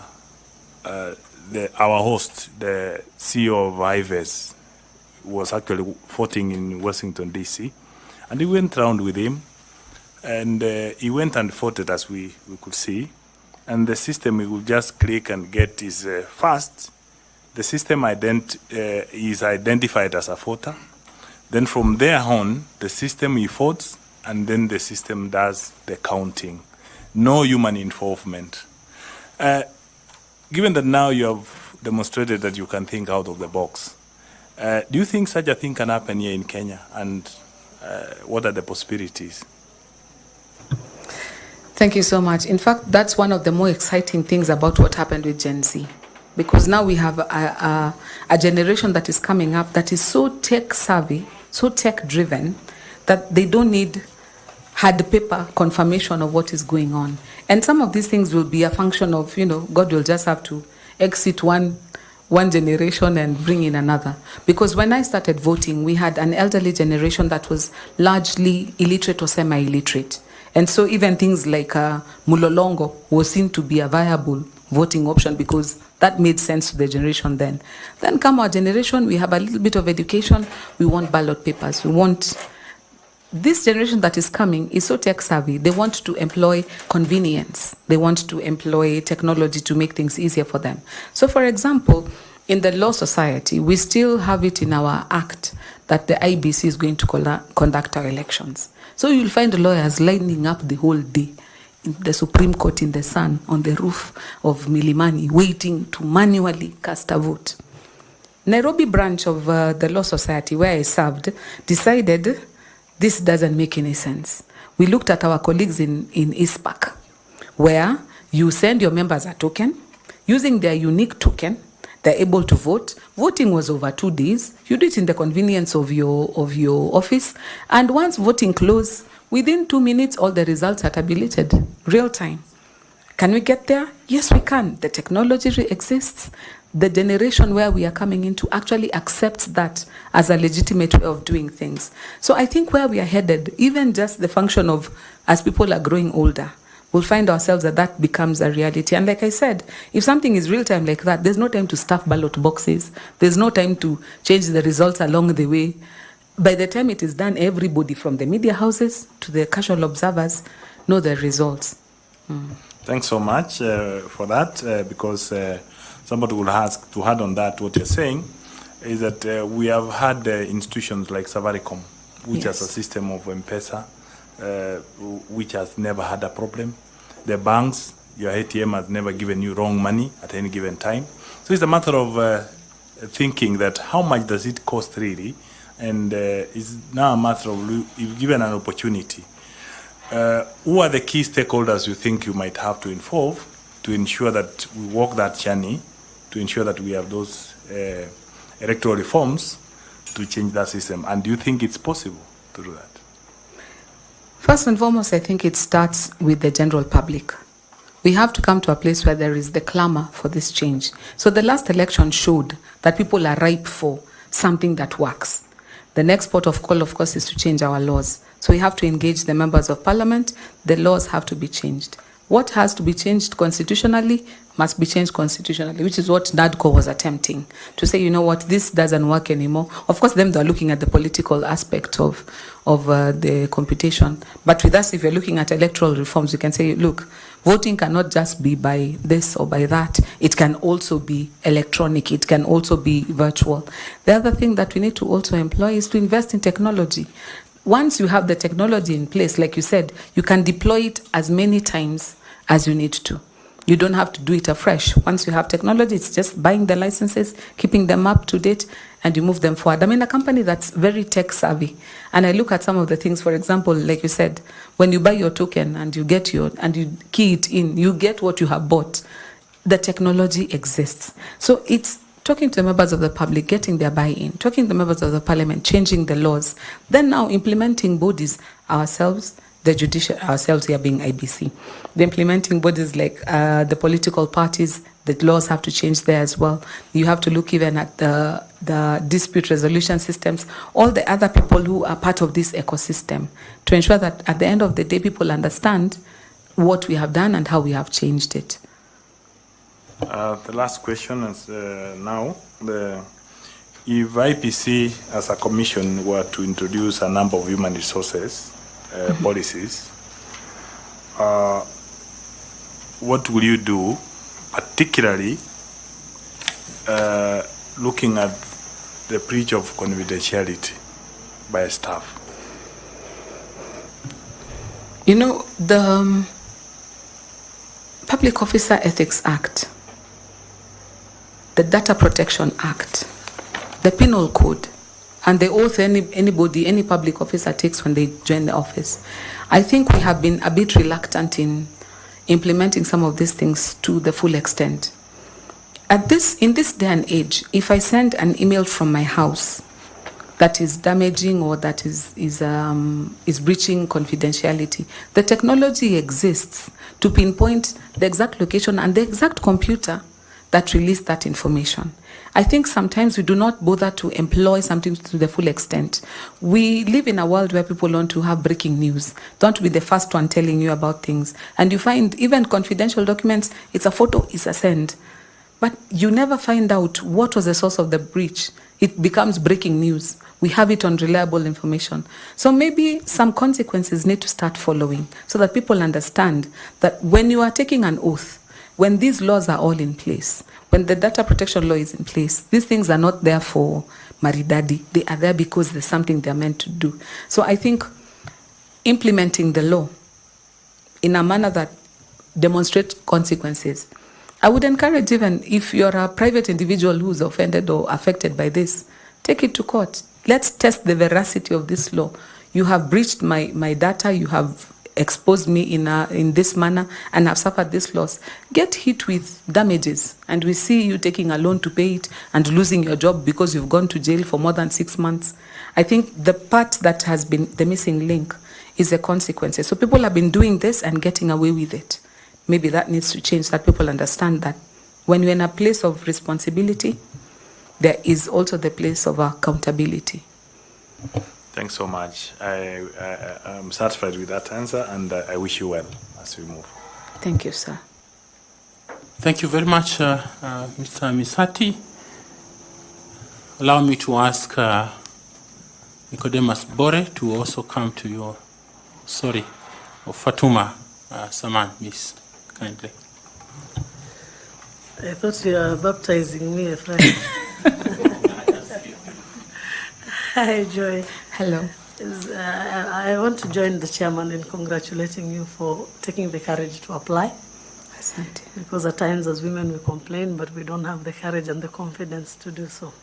our host, the CEO of IEBC, was actually voting in Washington, D.C., and we went around with him, and he went and voted, as we could see, and the system he will just click and get is first, the system is identified as a voter, then from there on, the system he votes, and then the system does the counting. No human involvement. Given that now you have demonstrated that you can think out of the box, do you think such a thing can happen here in Kenya? And what are the possibilities? Thank you so much. In fact, that's one of the more exciting things about what happened with Gen Z. Because now we have a generation that is coming up that is so tech savvy, so tech driven, that they don't need hard paper confirmation of what is going on. And some of these things will be a function of, God will just have to exit one generation and bring in another. Because when I started voting, we had an elderly generation that was largely illiterate or semi-illiterate. And so even things like Mulolongo was seen to be a viable voting option because that made sense to the generation then. Then come our generation, we have a little bit of education, we want ballot papers, we want... This generation that is coming is so tech savvy. They want to employ convenience. They want to employ technology to make things easier for them. So for example, in the Law Society, we still have it in our act that the IEBC is going to conduct our elections. So you'll find the lawyers lining up the whole day in the Supreme Court in the sun on the roof of Milimani, waiting to manually cast a vote. Nairobi branch of the Law Society, where I served, decided this doesn't make any sense. We looked at our colleagues in ISPAC, where you send your members a token. Using their unique token, they're able to vote. Voting was over 2 days. You do it in the convenience of your office. And once voting closed, within 2 minutes, all the results are tabulated, real time. Can we get there? Yes, we can. The technology exists. The generation where we are coming into actually accepts that as a legitimate way of doing things. So I think where we are headed, even just the function of as people are growing older, we'll find ourselves that becomes a reality. And like I said, if something is real time like that, there's no time to stuff ballot boxes. There's no time to change the results along the way. By the time it is done, everybody from the media houses to the casual observers know the results. Thanks so much for that, because somebody will ask to add on that. What you're saying is that we have had institutions like Safaricom, which has a system of M-Pesa, which has never had a problem. The banks, your ATM has never given you wrong money at any given time. So it's a matter of thinking that how much does it cost really, and it's now a matter of, if given an opportunity, who are the key stakeholders you think you might have to involve to ensure that we walk that journey, to ensure that we have those electoral reforms to change that system? And do you think it's possible to do that? First and foremost, I think it starts with the general public. We have to come to a place where there is the clamor for this change. So the last election showed that people are ripe for something that works. The next port of call, of course, is to change our laws. So we have to engage the members of parliament. The laws have to be changed. What has to be changed constitutionally must be changed constitutionally, which is what NADCO was attempting to say, you know what, this doesn't work anymore. Of course, them, they're looking at the political aspect of the computation. But with us, if you're looking at electoral reforms, you can say, look, voting cannot just be by this or by that. It can also be electronic. It can also be virtual. The other thing that we need to also employ is to invest in technology. Once you have the technology in place, like you said, you can deploy it as many times as you need to. You don't have to do it afresh. Once you have technology, it's just buying the licenses, keeping them up to date, and you move them forward. I mean, a company that's very tech savvy, and I look at some of the things, for example, like you said, when you buy your token and you get and you key it in, you get what you have bought. The technology exists. So it's talking to the members of the public, getting their buy-in, talking to the members of the parliament, changing the laws, then now implementing bodies ourselves, the judicial, ourselves here being IBC, the implementing bodies like the political parties, the laws have to change there as well. You have to look even at the dispute resolution systems, all the other people who are part of this ecosystem, to ensure that at the end of the day, people understand what we have done and how we have changed it. The last question is now, if IPC as a commission were to introduce a number of human resources policies, what will you do, particularly looking at the breach of confidentiality by staff? You know, the Public Officer Ethics Act, the Data Protection Act, the Penal Code, and the oath any public officer takes when they join the office. I think we have been a bit reluctant in implementing some of these things to the full extent. In this day and age, if I send an email from my house that is damaging or that is breaching confidentiality, the technology exists to pinpoint the exact location and the exact computer that released that information. I think sometimes we do not bother to employ something to the full extent. We live in a world where people want to have breaking news. Don't be the first one telling you about things. And you find even confidential documents, it's a photo, it's a send. But you never find out what was the source of the breach. It becomes breaking news. We have it on reliable information. So maybe some consequences need to start following so that people understand that when you are taking an oath, when these laws are all in place, when the data protection law is in place, these things are not there for maridadi. They are there because there's something they're meant to do. So I think implementing the law in a manner that demonstrates consequences. I would encourage, even if you're a private individual who's offended or affected by this, take it to court. Let's test the veracity of this law. You have breached my data, you have exposed me in this manner and have suffered this loss. Get hit with damages, and we see you taking a loan to pay it and losing your job because you've gone to jail for more than 6 months. I think the part that has been the missing link is the consequences. So people have been doing this and getting away with it. maybe that needs to change, that people understand that when you're in a place of responsibility, there is also the place of accountability. Thanks so much. I'm satisfied with that answer, and I wish you well as we move. Thank you, sir. Thank you very much, Mr. Misati. Allow me to ask Nicodemus Bore to also come to your, or Fatuma Saman, Miss, kindly. I thought you were baptizing me, friend. Hi, Joy. Hello. I want to join the chairman in congratulating you for taking the courage to apply. Asante. Because at times as women we complain, but we don't have the courage and the confidence to do so.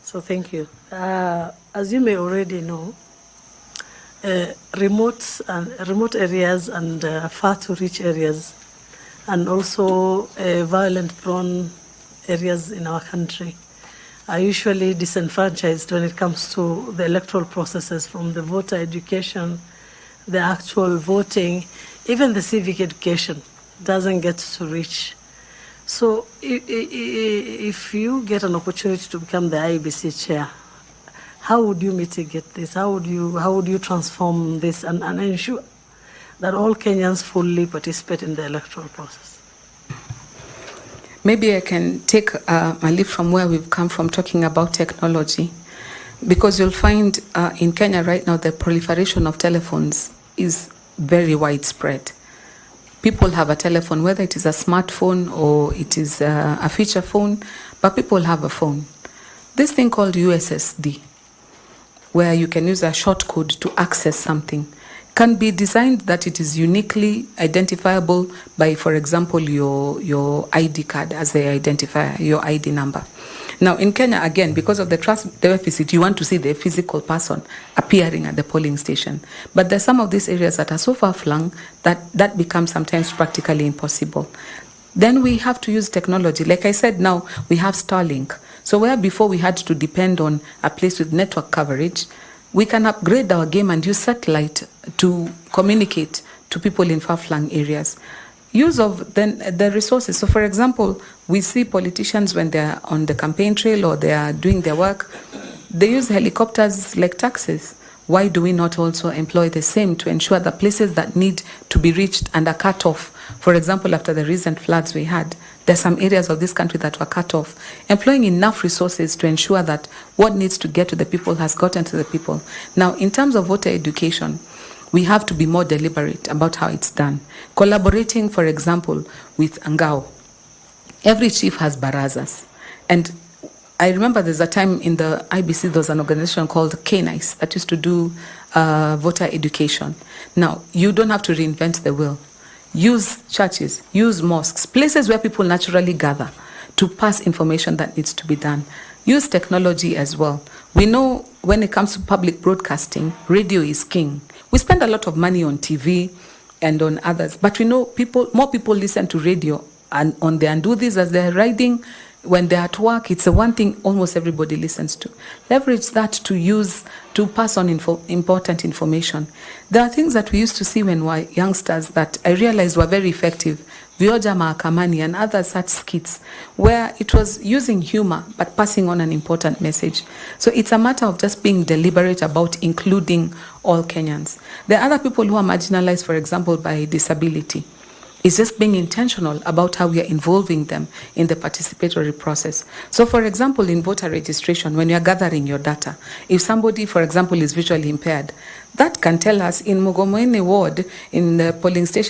So thank you. As you may already know, remote areas and far to reach areas, and also violent-prone areas in our country are usually disenfranchised when it comes to the electoral processes, from the voter education, the actual voting, even the civic education doesn't get to reach. So if you get an opportunity to become the IEBC chair, how would you mitigate this? How would you transform this and ensure that all Kenyans fully participate in the electoral process? Maybe I can take a leap from where we've come from, talking about technology, because you'll find in Kenya right now the proliferation of telephones is very widespread. People have a telephone, whether it is a smartphone or it is a feature phone, but people have a phone. This thing called USSD, where you can use a short code to access something, can be designed that it is uniquely identifiable by, for example, your ID card as the identifier, your ID number. Now, in Kenya, again, because of the trust deficit, you want to see the physical person appearing at the polling station. But there's some of these areas that are so far-flung that becomes sometimes practically impossible. Then we have to use technology. Like I said, now we have Starlink. So where before we had to depend on a place with network coverage, we can upgrade our game and use satellite to communicate to people in far-flung areas. Use of then the resources. So for example, we see politicians when they're on the campaign trail or they are doing their work, they use helicopters like taxis. Why do we not also employ the same to ensure the places that need to be reached and are cut off? For example, after the recent floods we had, there's some areas of this country that were cut off. Employing enough resources to ensure that what needs to get to the people has gotten to the people. Now, in terms of voter education, we have to be more deliberate about how it's done. Collaborating, for example, with Angao. Every chief has barazas. And I remember there's a time in the IBC, there was an organization called KNICE that used to do voter education. Now, you don't have to reinvent the wheel. Use churches, use mosques, places where people naturally gather to pass information that needs to be done. Use technology as well. We know when it comes to public broadcasting, radio is king. We spend a lot of money on TV and on others, but we know more people listen to radio and on there and do this as they're riding. When they're at work, it's the one thing almost everybody listens to. Leverage that to use to pass on important information. There are things that we used to see when we were youngsters that I realized were very effective. Vioja Mahakamani and other such skits where it was using humor but passing on an important message. So it's a matter of just being deliberate about including all Kenyans. There are other people who are marginalized, for example, by disability. It's just being intentional about how we are involving them in the participatory process. So for example, in voter registration, when you're gathering your data, if somebody, for example, is visually impaired, that can tell us in Mugomoene ward, in the polling station,